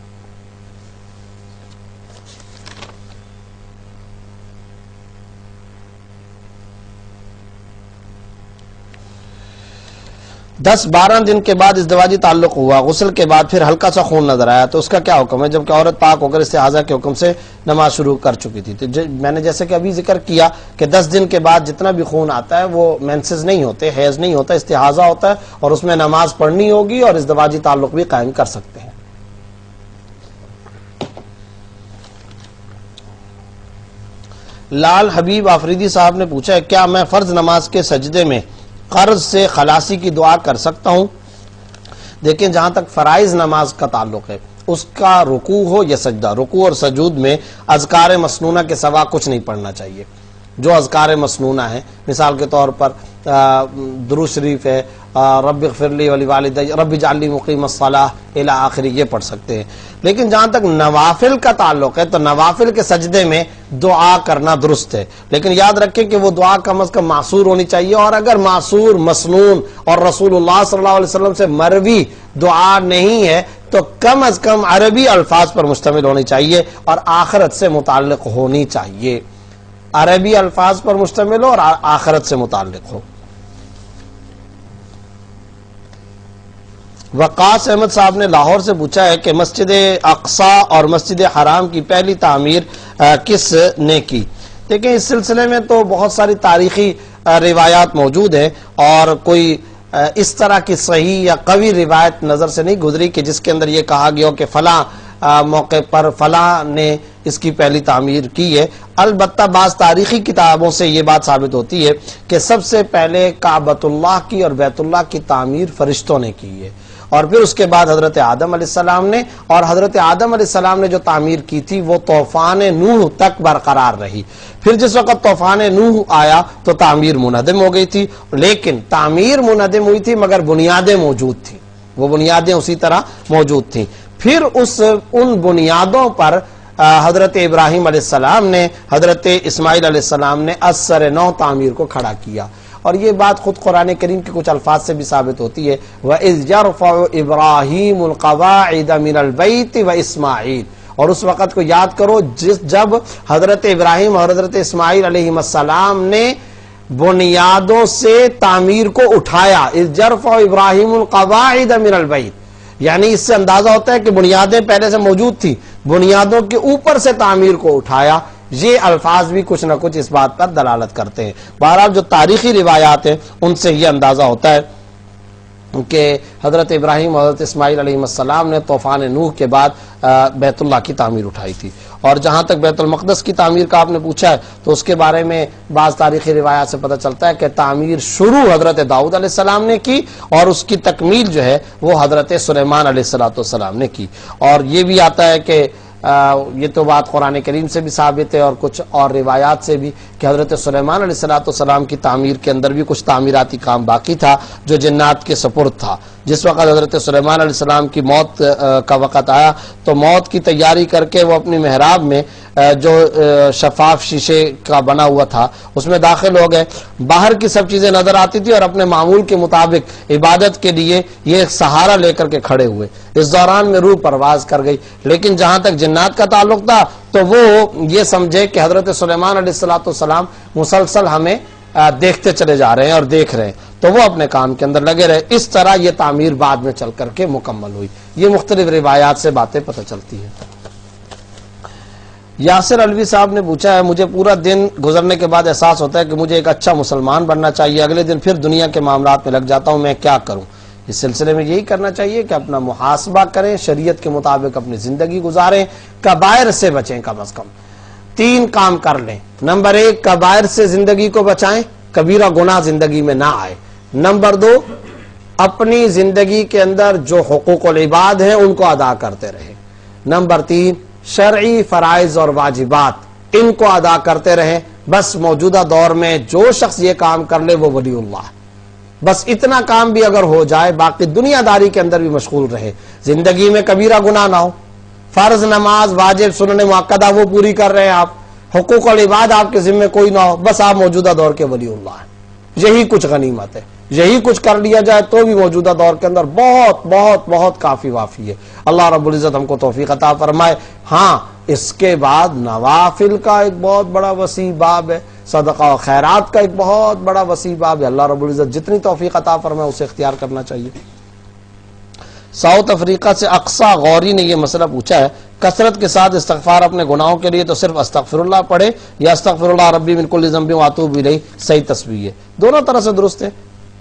[SPEAKER 1] دس 12 دن کے بعد ازدواجی تعلق ہوا، غسل کے بعد پھر ہلکا سا خون نظر آیا تو اس کا کیا حکم ہے جبکہ عورت پاک ہو کر استحاضہ کے حکم سے نماز شروع کر چکی تھی؟ تو میں نے جیسے کہ ابھی ذکر کیا کہ 10 دن کے بعد جتنا بھی خون آتا ہے وہ مینسز نہیں ہوتے، حیض نہیں ہوتا، استحاضہ ہوتا ہے اور اس میں نماز پڑھنی ہوگی اور ازدواجی تعلق بھی قائم کر سکتے ہیں. لال حبیب آفریدی صاحب نے پوچھا ہے، کیا میں فرض نماز کے سجدے میں قرض سے خلاصی کی دعا کر سکتا ہوں؟ دیکھیں جہاں تک فرائض نماز کا تعلق ہے اس کا رکوع ہو یا سجدہ، رکوع اور سجود میں اذکار مسنونہ کے سوا کچھ نہیں پڑھنا چاہیے. جو اذکار مسنونہ ہیں مثال کے طور پر درود شریف ہے، رب اغفر لی ولوالدی، رب اجعل لی مقیم الصلاۃ الی آخری، یہ پڑھ سکتے ہیں. لیکن جہاں تک نوافل کا تعلق ہے تو نوافل کے سجدے میں دعا کرنا درست ہے، لیکن یاد رکھیں کہ وہ دعا کم از کم معصور ہونی چاہیے، اور اگر معصور، مسنون اور رسول اللہ صلی اللہ علیہ وسلم سے مروی دعا نہیں ہے تو کم از کم عربی الفاظ پر مشتمل ہونی چاہیے اور آخرت سے متعلق ہونی چاہیے. عربی الفاظ پر مشتمل ہو اور آخرت سے متعلق ہو. وقاص احمد صاحب نے لاہور سے پوچھا ہے کہ مسجد اقصی اور مسجد حرام کی پہلی تعمیر کس نے کی؟ دیکھیں اس سلسلے میں تو بہت ساری تاریخی روایات موجود ہیں اور کوئی اس طرح کی صحیح یا قوی روایت نظر سے نہیں گزری کہ جس کے اندر یہ کہا گیا کہ فلاں موقع پر فلاں نے اس کی پہلی تعمیر کی ہے. البتہ بعض تاریخی کتابوں سے یہ بات ثابت ہوتی ہے کہ سب سے پہلے کعبۃ اللہ کی اور بیت اللہ کی تعمیر فرشتوں نے کی ہے، اور پھر اس کے بعد حضرت آدم علیہ السلام نے، اور حضرت آدم علیہ السلام نے جو تعمیر کی تھی وہ طوفان نوح تک برقرار رہی. پھر جس وقت طوفان نوح آیا تو تعمیر منہدم ہو گئی تھی، لیکن تعمیر منہدم ہوئی تھی مگر بنیادیں موجود تھیں، وہ بنیادیں اسی طرح موجود تھیں. پھر ان بنیادوں پر حضرت ابراہیم علیہ السلام نے، حضرت اسماعیل علیہ السلام نے اثر نو تعمیر کو کھڑا کیا. اور یہ بات خود قرآن کریم کے کچھ الفاظ سے بھی ثابت ہوتی ہے، وَإِذْ يَرْفَعُ إِبْرَاهِيمُ الْقَوَاعِدَ مِنَ الْبَيْتِ وَإِسْمَاعِيلُ. اور اس وقت کو یاد کرو جب حضرت ابراہیم اور حضرت اسماعیل علیہ السلام نے بنیادوں سے تعمیر کو اٹھایا. إِذْ يَرْفَعُ إِبْرَاهِيمُ الْقَوَاعِدَ مِنَ الْبَيْتِ، یعنی اس سے اندازہ ہوتا ہے کہ بنیادیں پہلے سے موجود تھی، بنیادوں کے اوپر سے تعمیر کو اٹھایا. یہ الفاظ بھی کچھ نہ کچھ اس بات پر دلالت کرتے ہیں. بہرحال جو تاریخی روایات ہیں ان سے یہ اندازہ ہوتا ہے کہ حضرت ابراہیم اور حضرت اسماعیل علیہ السلام نے طوفان نوح کے بعد بیت اللہ کی تعمیر اٹھائی تھی. اور جہاں تک بیت المقدس کی تعمیر کا آپ نے پوچھا ہے تو اس کے بارے میں بعض تاریخی روایات سے پتہ چلتا ہے کہ تعمیر شروع حضرت داؤد علیہ السلام نے کی اور اس کی تکمیل جو ہے وہ حضرت سلیمان علیہ السلام نے کی. اور یہ بھی آتا ہے کہ یہ تو بات قرآن کریم سے بھی ثابت ہے اور کچھ اور روایات سے بھی کہ حضرت سلیمان علیہ السلام کی تعمیر کے اندر بھی کچھ تعمیراتی کام باقی تھا جو جنات کے سپرد تھا. جس وقت حضرت سلیمان علیہ السلام کی موت کا وقت آیا تو موت کی تیاری کر کے وہ اپنی محراب میں جو شفاف شیشے کا بنا ہوا تھا اس میں داخل ہو گئے. باہر کی سب چیزیں نظر آتی تھی اور اپنے معمول کے مطابق عبادت کے لیے یہ ایک سہارا لے کر کے کھڑے ہوئے. اس دوران میں روح پرواز کر گئی. لیکن جہاں تک جنات کا تعلق تھا تو وہ یہ سمجھے کہ حضرت سلیمان علیہ السلام مسلسل ہمیں دیکھتے چلے جا رہے ہیں اور دیکھ رہے ہیں تو وہ اپنے کام کے اندر لگے رہے. اس طرح یہ تعمیر بعد میں چل کر کے مکمل ہوئی. یہ مختلف روایات سے باتیں پتہ چلتی ہیں. یاسر علوی صاحب نے پوچھا ہے مجھے پورا دن گزرنے کے بعد احساس ہوتا ہے کہ مجھے ایک اچھا مسلمان بننا چاہیے, اگلے دن پھر دنیا کے معاملات میں لگ جاتا ہوں, میں کیا کروں؟ اس سلسلے میں یہی کرنا چاہیے کہ اپنا محاسبہ کریں, شریعت کے مطابق اپنی زندگی گزاریں, کبائر سے بچیں, کم از کم 3 کام کر لیں. نمبر 1 کبائر سے زندگی کو بچائیں, کبیرہ گناہ زندگی میں نہ آئے. نمبر 2 اپنی زندگی کے اندر جو حقوق العباد ہیں ان کو ادا کرتے رہیں. نمبر 3 شرعی فرائض اور واجبات ان کو ادا کرتے رہیں. بس موجودہ دور میں جو شخص یہ کام کر لے وہ ولی اللہ ہے. بس اتنا کام بھی اگر ہو جائے, باقی دنیا داری کے اندر بھی مشغول رہے, زندگی میں کبیرہ گناہ نہ ہو, فرض نماز واجب سنن مؤکدہ وہ پوری کر رہے ہیں آپ, حقوق العباد آپ کے ذمہ کوئی نہ ہو, بس آپ موجودہ دور کے ولی اللہ ہیں. یہی کچھ غنیمت ہے. یہی کچھ کر لیا جائے تو بھی موجودہ دور کے اندر بہت بہت بہت کافی وافی ہے. اللہ رب العزت ہم کو توفیق عطا فرمائے. ہاں اس کے بعد نوافل کا ایک بہت بڑا وسیع باب ہے, صدقہ و خیرات کا ایک بہت بڑا وسیع باب ہے. اللہ رب العزت جتنی توفیق عطا فرمائے اسے اختیار کرنا چاہیے. ساؤتھ افریقہ سے اقصا غوری نے یہ مسئلہ پوچھا ہے, کثرت کے ساتھ استغفار اپنے گناہوں کے لیے تو صرف استغفر اللہ پڑھے یا استغفر اللہ ربی من کل ذنب واتوب الیہ صحیح تسبیح ہے؟ دونوں طرح سے درست ہے.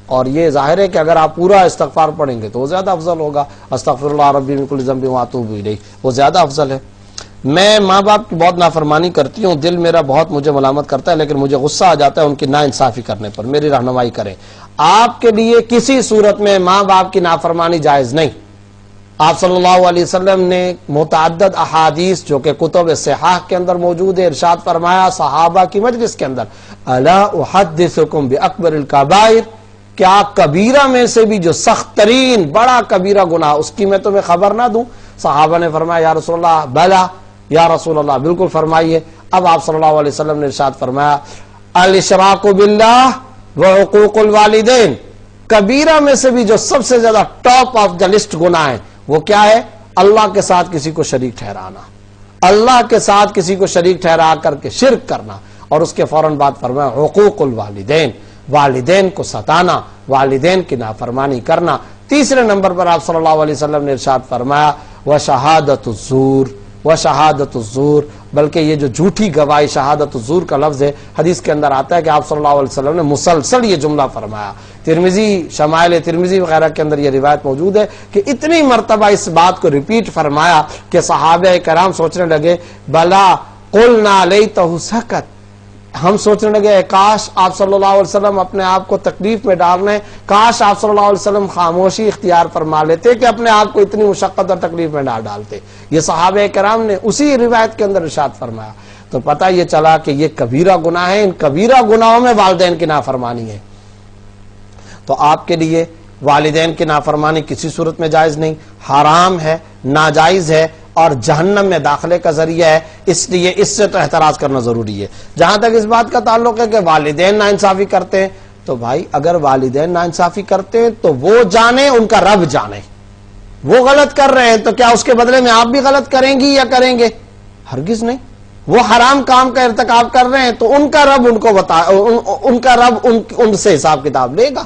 [SPEAKER 1] اور یہ ظاہر ہے کہ اگر آپ پورا استغفار پڑھیں گے تو وہ زیادہ افضل ہوگا. استغفر اللہ ربی من کل ذنب واتوب الیہ وہ زیادہ افضل ہے. میں ماں باپ کی بہت نافرمانی کرتی ہوں, دل میرا بہت مجھے ملامت کرتا ہے, لیکن مجھے غصہ آ جاتا ہے ان کی ناانصافی کرنے پر, میری رہنمائی کریں. آپ کے لیے کسی صورت میں ماں باپ کی نافرمانی جائز نہیں. آپ صلی اللہ علیہ وسلم نے متعدد احادیث جو کہ کتب صحاح کے اندر موجود ہے ارشاد فرمایا صحابہ کی مجلس کے اندر, الا احدثکم باکبر الکبائر, کیا کبیرہ میں سے بھی جو سخت ترین بڑا کبیرہ گناہ اس کی میں تمہیں خبر نہ دوں؟ صحابہ نے فرمایا یا رسول اللہ بلا, یا رسول اللہ بالکل فرمائیے. اب آپ صلی اللہ علیہ وسلم نے ارشاد فرمایا الاشراک باللہ وعقوق الوالدین, کبیرہ میں سے بھی جو سب سے زیادہ ٹاپ آف دا لسٹ گناہ ہے وہ کیا ہے؟ اللہ کے ساتھ کسی کو شریک ٹھہرانا, اللہ کے ساتھ کسی کو شریک ٹھہرا کر کے شرک کرنا. اور اس کے فوراً بعد فرمایا حقوق الوالدین, والدین کو ستانا, والدین کی نافرمانی کرنا. تیسرے نمبر پر آپ صلی اللہ علیہ وسلم نے ارشاد فرمایا وشہادت الزور, وشہادت الزور, بلکہ یہ جو جھوٹی گواہی شہادت الزور کا لفظ ہے, حدیث کے اندر آتا ہے کہ آپ صلی اللہ علیہ وسلم نے مسلسل یہ جملہ فرمایا. ترمذی شمائل ترمذی وغیرہ کے اندر یہ روایت موجود ہے کہ اتنی مرتبہ اس بات کو ریپیٹ فرمایا کہ صحابہ کرام سوچنے لگے بلا قلنا لیتہ سکت, ہم سوچنے لگے کاش آپ صلی اللہ علیہ وسلم اپنے آپ کو تکلیف میں ڈالنے, کاش آپ صلی اللہ علیہ وسلم خاموشی اختیار فرما لیتے کہ اپنے آپ کو اتنی مشقت اور تکلیف میں ڈالتے. یہ صحابہ کرام نے اسی روایت کے اندر ارشاد فرمایا. تو پتہ یہ چلا کہ یہ کبیرہ گناہ ہے, ان کبیرہ گناہوں میں والدین کی نافرمانی ہے. تو آپ کے لیے والدین کی نافرمانی کسی صورت میں جائز نہیں, حرام ہے, ناجائز ہے اور جہنم میں داخلے کا ذریعہ ہے. اس لیے اس سے تو احتراز کرنا ضروری ہے. جہاں تک اس بات کا تعلق ہے کہ والدین ناانصافی کرتے ہیں, تو بھائی اگر والدین ناانصافی کرتے ہیں تو وہ جانے, ان کا رب جانے. وہ غلط کر رہے ہیں تو کیا اس کے بدلے میں آپ بھی غلط کریں گی یا کریں گے؟ ہرگز نہیں. وہ حرام کام کا ارتکاب کر رہے ہیں تو ان کا رب ان کو ان کا رب ان سے حساب کتاب لے گا.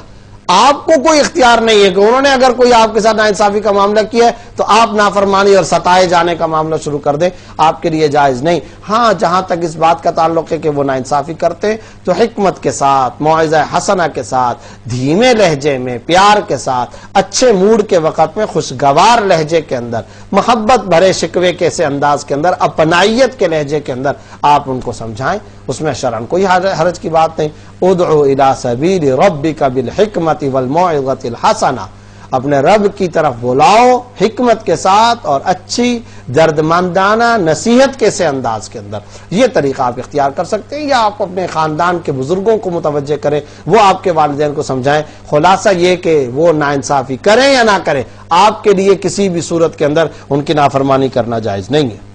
[SPEAKER 1] آپ کو کوئی اختیار نہیں ہے کہ انہوں نے اگر کوئی آپ کے ساتھ ناانصافی کا معاملہ کیا ہے تو تو آپ نافرمانی اور ستائے جانے کا معاملہ شروع کر دیں، آپ کے لیے جائز نہیں۔ ہاں جہاں تک اس بات کا تعلق ہے کہ وہ ناانصافی کرتے تو حکمت کے ساتھ، موعظہ حسنہ کے ساتھ، دھیمے لہجے میں، پیار کے ساتھ، اچھے موڈ کے وقت میں، خوشگوار لہجے کے اندر، محبت بھرے شکوے کے سے انداز کے اندر، اپنائیت کے لہجے کے اندر آپ ان کو سمجھائیں، اس میں شرعاً کوئی حرج کی بات نہیں۔ ادعو الی سبیل ربک بالحکمت والموعظۃ الحسنہ، اپنے رب کی طرف بلاؤ حکمت کے ساتھ اور اچھی دردمندانہ نصیحت کے سے انداز کے اندر۔ یہ طریقہ آپ اختیار کر سکتے ہیں، یا آپ اپنے خاندان کے بزرگوں کو متوجہ کریں، وہ آپ کے والدین کو سمجھائیں۔ خلاصہ یہ کہ وہ ناانصافی کریں یا نہ کریں، آپ کے لیے کسی بھی صورت کے اندر ان کی نافرمانی کرنا جائز نہیں ہے۔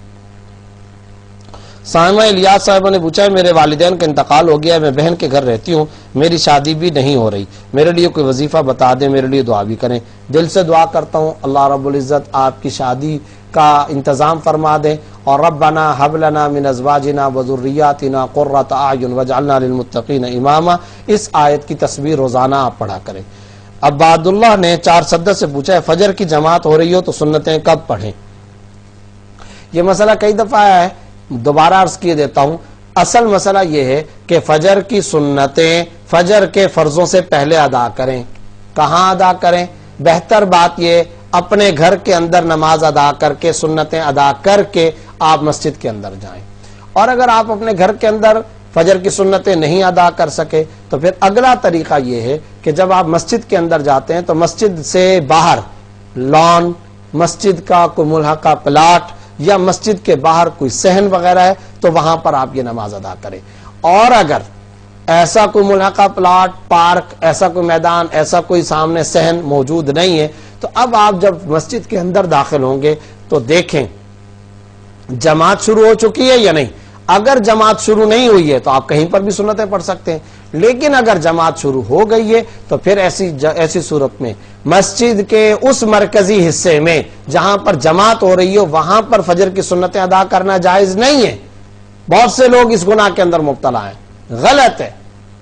[SPEAKER 1] سائمہ الیاس صاحبہ نے پوچھا ہے میرے والدین کا انتقال ہو گیا ہے، میں بہن کے گھر رہتی ہوں، میری شادی بھی نہیں ہو رہی، میرے لیے کوئی وظیفہ بتا دیں، میرے لیے دعا بھی کریں۔ دل سے دعا کرتا ہوں اللہ رب العزت آپ کی شادی کا انتظام فرما دیں، اور ربنا ھب لنا من ازواجنا وذریاتنا قرۃ اعین واجعلنا للمتقین اماما، اس آیت کی تصویر روزانہ آپ پڑھا کریں۔ عباد اللہ نے 4 سدہ سے پوچھا ہے فجر کی جماعت ہو رہی ہو تو سنتیں کب پڑھیں؟ یہ مسئلہ کئی دفعہ آیا ہے، دوبارہ عرض کیے دیتا ہوں۔ اصل مسئلہ یہ ہے کہ فجر کی سنتیں فجر کے فرضوں سے پہلے ادا کریں۔ کہاں ادا کریں؟ بہتر بات یہ اپنے گھر کے اندر نماز ادا کر کے، سنتیں ادا کر کے آپ مسجد کے اندر جائیں۔ اور اگر آپ اپنے گھر کے اندر فجر کی سنتیں نہیں ادا کر سکے تو پھر اگلا طریقہ یہ ہے کہ جب آپ مسجد کے اندر جاتے ہیں تو مسجد سے باہر لان، مسجد کا کوئی ملحقہ پلاٹ یا مسجد کے باہر کوئی صحن وغیرہ ہے تو وہاں پر آپ یہ نماز ادا کریں۔ اور اگر ایسا کوئی ملحقہ پلاٹ، پارک، ایسا کوئی میدان، ایسا کوئی سامنے صحن موجود نہیں ہے تو اب آپ جب مسجد کے اندر داخل ہوں گے تو دیکھیں جماعت شروع ہو چکی ہے یا نہیں۔ اگر جماعت شروع نہیں ہوئی ہے تو آپ کہیں پر بھی سنتیں پڑھ سکتے ہیں، لیکن اگر جماعت شروع ہو گئی ہے تو پھر ایسی صورت میں مسجد کے اس مرکزی حصے میں جہاں پر جماعت ہو رہی ہو وہاں پر فجر کی سنتیں ادا کرنا جائز نہیں ہے۔ بہت سے لوگ اس گناہ کے اندر مبتلا ہیں، غلط ہے۔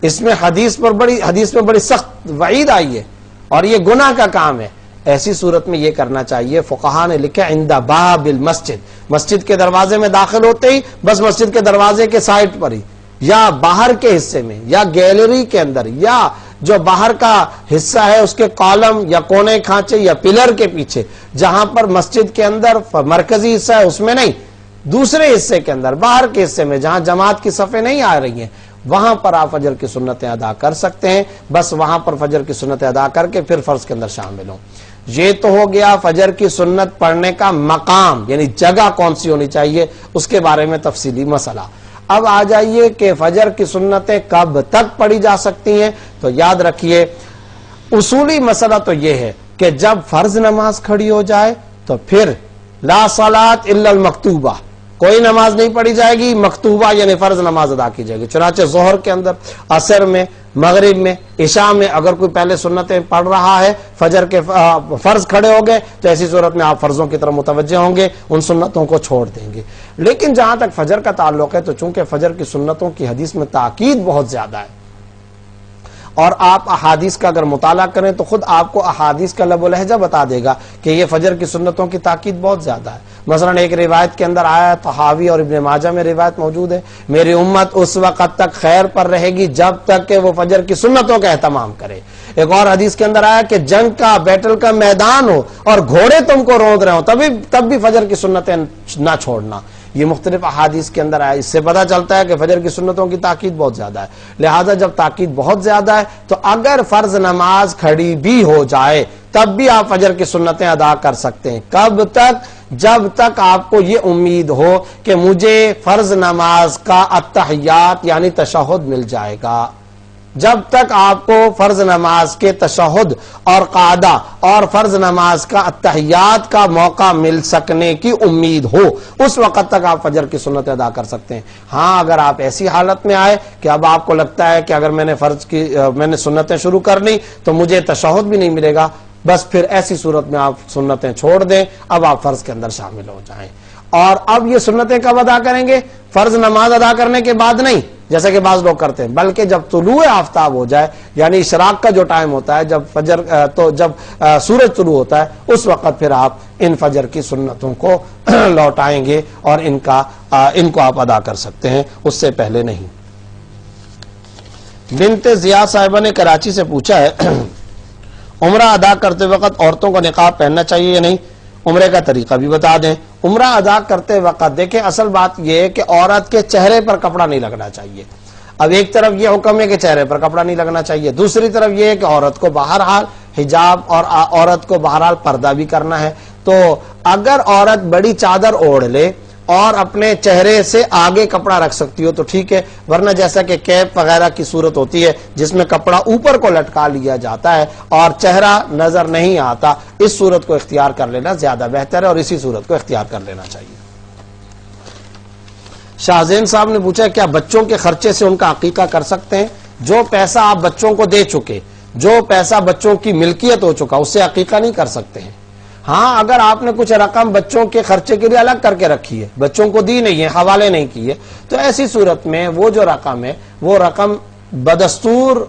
[SPEAKER 1] اس میں حدیث میں بڑی سخت وعید آئی ہے اور یہ گناہ کا کام ہے۔ ایسی صورت میں یہ کرنا چاہیے، فقہا نے لکھا عند باب المسجد، مسجد کے دروازے میں داخل ہوتے ہی بس مسجد کے دروازے کے سائٹ پر ہی یا باہر کے حصے میں یا گیلری کے اندر یا جو باہر کا حصہ ہے اس کے کالم یا کونے کھانچے یا پلر کے پیچھے جہاں پر مسجد کے اندر مرکزی حصہ ہے اس میں نہیں، دوسرے حصے کے اندر باہر کے حصے میں جہاں جماعت کی صفیں نہیں آ رہی ہیں وہاں پر آپ فجر کی سنتیں ادا کر سکتے ہیں۔ بس وہاں پر فجر کی سنتیں ادا کر کے پھر فرض کے اندر شامل ہوں۔ یہ تو ہو گیا فجر کی سنت پڑھنے کا مقام، یعنی جگہ کون سی ہونی چاہیے اس کے بارے میں تفصیلی مسئلہ۔ اب آ جائیے کہ فجر کی سنتیں کب تک پڑھی جا سکتی ہیں، تو یاد رکھیے اصولی مسئلہ تو یہ ہے کہ جب فرض نماز کھڑی ہو جائے تو پھر لا صلاۃ الا المکتوبہ، کوئی نماز نہیں پڑھی جائے گی، مکتوبہ یعنی فرض نماز ادا کی جائے گی۔ چنانچہ ظہر کے اندر، عصر میں، مغرب میں، عشاء میں اگر کوئی پہلے سنتیں پڑھ رہا ہے، فجر کے فرض کھڑے ہو گئے تو ایسی صورت میں آپ فرضوں کی طرف متوجہ ہوں گے، ان سنتوں کو چھوڑ دیں گے۔ لیکن جہاں تک فجر کا تعلق ہے تو چونکہ فجر کی سنتوں کی حدیث میں تاکید بہت زیادہ ہے اور آپ احادیث کا اگر مطالعہ کریں تو خود آپ کو احادیث کا لب و لہجہ بتا دے گا کہ یہ فجر کی سنتوں کی تاکید بہت زیادہ ہے۔ مثلا ایک روایت کے اندر آیا ہے، طحاوی اور ابن ماجہ میں روایت موجود ہے، میری امت اس وقت تک خیر پر رہے گی جب تک کہ وہ فجر کی سنتوں کا اہتمام کرے۔ ایک اور حدیث کے اندر آیا کہ جنگ کا، بیٹل کا میدان ہو اور گھوڑے تم کو روند رہے ہوں تب بھی فجر کی سنتیں نہ چھوڑنا۔ یہ مختلف احادیث کے اندر آیا، اس سے پتہ چلتا ہے کہ فجر کی سنتوں کی تاکید بہت زیادہ ہے۔ لہذا جب تاکید بہت زیادہ ہے تو اگر فرض نماز کھڑی بھی ہو جائے تب بھی آپ فجر کی سنتیں ادا کر سکتے ہیں۔ کب تک؟ جب تک آپ کو یہ امید ہو کہ مجھے فرض نماز کا التحیات یعنی تشہد مل جائے گا۔ جب تک آپ کو فرض نماز کے تشہد اور قعدہ اور فرض نماز کا التحیات کا موقع مل سکنے کی امید ہو اس وقت تک آپ فجر کی سنت ادا کر سکتے ہیں۔ ہاں اگر آپ ایسی حالت میں آئے کہ اب آپ کو لگتا ہے کہ اگر میں نے سنتیں شروع کر لی تو مجھے تشہد بھی نہیں ملے گا، بس پھر ایسی صورت میں آپ سنتیں چھوڑ دیں، اب آپ فرض کے اندر شامل ہو جائیں۔ اور اب یہ سنتیں کب ادا کریں گے؟ فرض نماز ادا کرنے کے بعد نہیں، جیسا کہ بعض لوگ کرتے ہیں، بلکہ جب طلوع آفتاب ہو جائے، یعنی اشراق کا جو ٹائم ہوتا ہے، جب سورج طلوع ہوتا ہے، اس وقت پھر آپ ان فجر کی سنتوں کو لوٹائیں گے اور ان کو آپ ادا کر سکتے ہیں، اس سے پہلے نہیں۔ بنت ضیاء صاحبہ نے کراچی سے پوچھا ہے عمرہ ادا کرتے وقت عورتوں کو نقاب پہننا چاہیے یا نہیں؟ عمرے کا طریقہ بھی بتا دیں۔ عمرہ ادا کرتے وقت دیکھیں، اصل بات یہ ہے کہ عورت کے چہرے پر کپڑا نہیں لگنا چاہیے۔ اب ایک طرف یہ حکم ہے کہ چہرے پر کپڑا نہیں لگنا چاہیے، دوسری طرف یہ ہے کہ عورت کو بہرحال حجاب اور عورت کو بہرحال پردہ بھی کرنا ہے۔ تو اگر عورت بڑی چادر اوڑھ لے اور اپنے چہرے سے آگے کپڑا رکھ سکتی ہو تو ٹھیک ہے، ورنہ جیسا کہ کیپ وغیرہ کی صورت ہوتی ہے جس میں کپڑا اوپر کو لٹکا لیا جاتا ہے اور چہرہ نظر نہیں آتا، اس صورت کو اختیار کر لینا زیادہ بہتر ہے اور اسی صورت کو اختیار کر لینا چاہیے۔ شاہزین صاحب نے پوچھا کیا بچوں کے خرچے سے ان کا عقیقہ کر سکتے ہیں؟ جو پیسہ آپ بچوں کو دے چکے، جو پیسہ بچوں کی ملکیت ہو چکا، اس سے عقیقہ نہیں کر سکتے ہیں۔ ہاں، اگر آپ نے کچھ رقم بچوں کے خرچے کے لیے الگ کر کے رکھی ہے، بچوں کو دی نہیں ہے، حوالے نہیں کی ہے، تو ایسی صورت میں وہ جو رقم ہے وہ رقم بدستور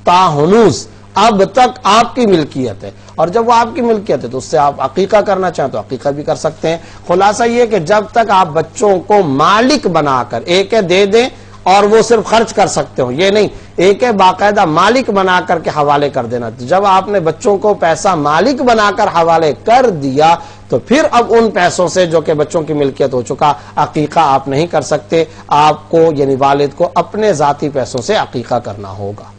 [SPEAKER 1] تاہنوز اب تک آپ کی ملکیت ہے، اور جب وہ آپ کی ملکیت ہے تو اس سے آپ عقیقہ کرنا چاہیں تو عقیقہ بھی کر سکتے ہیں۔ خلاصہ یہ کہ جب تک آپ بچوں کو مالک بنا کر ایک دے دیں اور وہ صرف خرچ کر سکتے ہو، یہ نہیں، ایک باقاعدہ مالک بنا کر کے حوالے کر دینا۔ جب آپ نے بچوں کو پیسہ مالک بنا کر حوالے کر دیا تو پھر اب ان پیسوں سے جو کہ بچوں کی ملکیت ہو چکا، عقیقہ آپ نہیں کر سکتے، آپ کو یعنی والد کو اپنے ذاتی پیسوں سے عقیقہ کرنا ہوگا۔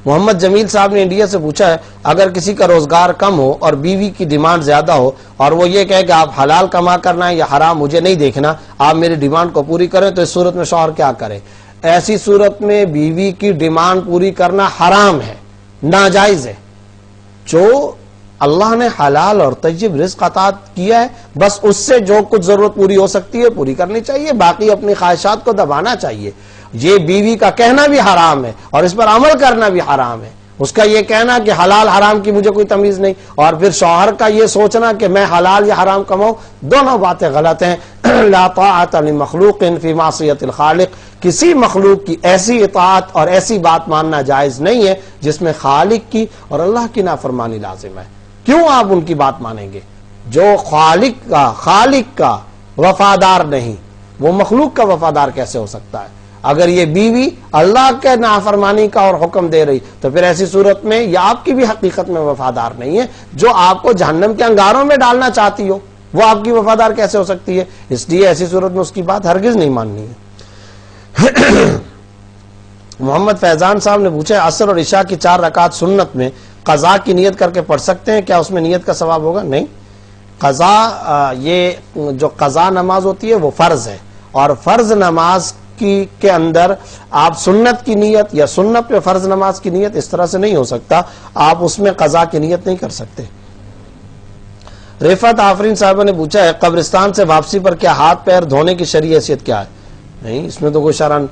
[SPEAKER 1] محمد جمیل صاحب نے انڈیا سے پوچھا ہے اگر کسی کا روزگار کم ہو اور بیوی کی ڈیمانڈ زیادہ ہو اور وہ یہ کہے کہ آپ حلال کما کرنا ہے یا حرام مجھے نہیں دیکھنا، آپ میری ڈیمانڈ کو پوری کریں، تو اس صورت میں شوہر کیا کرے؟ ایسی صورت میں بیوی کی ڈیمانڈ پوری کرنا حرام ہے، ناجائز ہے۔ جو اللہ نے حلال اور طیب رزق عطا کیا ہے، بس اس سے جو کچھ ضرورت پوری ہو سکتی ہے پوری کرنی چاہیے، باقی اپنی خواہشات کو دبانا چاہیے۔ یہ بیوی کا کہنا بھی حرام ہے اور اس پر عمل کرنا بھی حرام ہے، اس کا یہ کہنا کہ حلال حرام کی مجھے کوئی تمیز نہیں، اور پھر شوہر کا یہ سوچنا کہ میں حلال یا حرام کماؤں، دونوں باتیں غلط ہیں۔ لا طاعۃ لمخلوق فی معصیۃ الخالق، کسی مخلوق کی ایسی اطاعت اور ایسی بات ماننا جائز نہیں ہے جس میں خالق کی اور اللہ کی نافرمانی لازم ہے۔ کیوں آپ ان کی بات مانیں گے؟ جو خالق کا وفادار نہیں، وہ مخلوق کا وفادار کیسے ہو سکتا ہے؟ اگر یہ بیوی اللہ کے نافرمانی کا اور حکم دے رہی تو پھر ایسی صورت میں یہ آپ کی بھی حقیقت میں وفادار نہیں ہے، جو آپ کو جہنم کے انگاروں میں ڈالنا چاہتی ہو وہ آپ کی وفادار کیسے ہو سکتی ہے؟ اس لیے ایسی صورت میں اس کی بات ہرگز نہیں ماننی ہے۔ محمد فیضان صاحب نے پوچھا عصر اور عشاء کی 4 رکعت سنت میں قضا کی نیت کر کے پڑھ سکتے ہیں؟ کیا اس میں نیت کا ثواب ہوگا؟ نہیں، قضا، یہ جو قضا نماز ہوتی ہے وہ فرض ہے، اور فرض نماز کے اندر آپ سنت کی نیت یا سنت پہ فرض نماز کی نیت اس طرح سے نہیں ہو سکتا، آپ اس میں قضا کی نیت نہیں کر سکتے۔ رفعت آفرین صاحبہ نے پوچھا ہے قبرستان سے واپسی پر کیا ہاتھ پیر دھونے کی شرعی حیثیت کیا ہے؟ نہیں، اس میں تو کوئی شرعن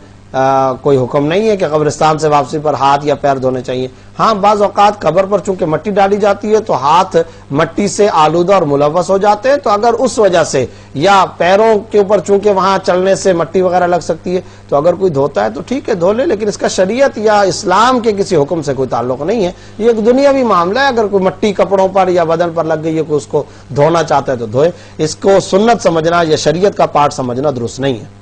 [SPEAKER 1] کوئی حکم نہیں ہے کہ قبرستان سے واپسی پر ہاتھ یا پیر دھونے چاہیے۔ ہاں، بعض اوقات قبر پر چونکہ مٹی ڈالی جاتی ہے تو ہاتھ مٹی سے آلودہ اور ملوث ہو جاتے ہیں، تو اگر اس وجہ سے یا پیروں کے اوپر چونکہ وہاں چلنے سے مٹی وغیرہ لگ سکتی ہے تو اگر کوئی دھوتا ہے تو ٹھیک ہے، دھو لے، لیکن اس کا شریعت یا اسلام کے کسی حکم سے کوئی تعلق نہیں ہے، یہ ایک دنیاوی معاملہ ہے۔ اگر کوئی مٹی کپڑوں پر یا بدن پر لگ گئی ہے، کوئی اس کو دھونا چاہتا ہے تو دھوئے، اس کو سنت سمجھنا یا شریعت کا پارٹ سمجھنا درست نہیں ہے۔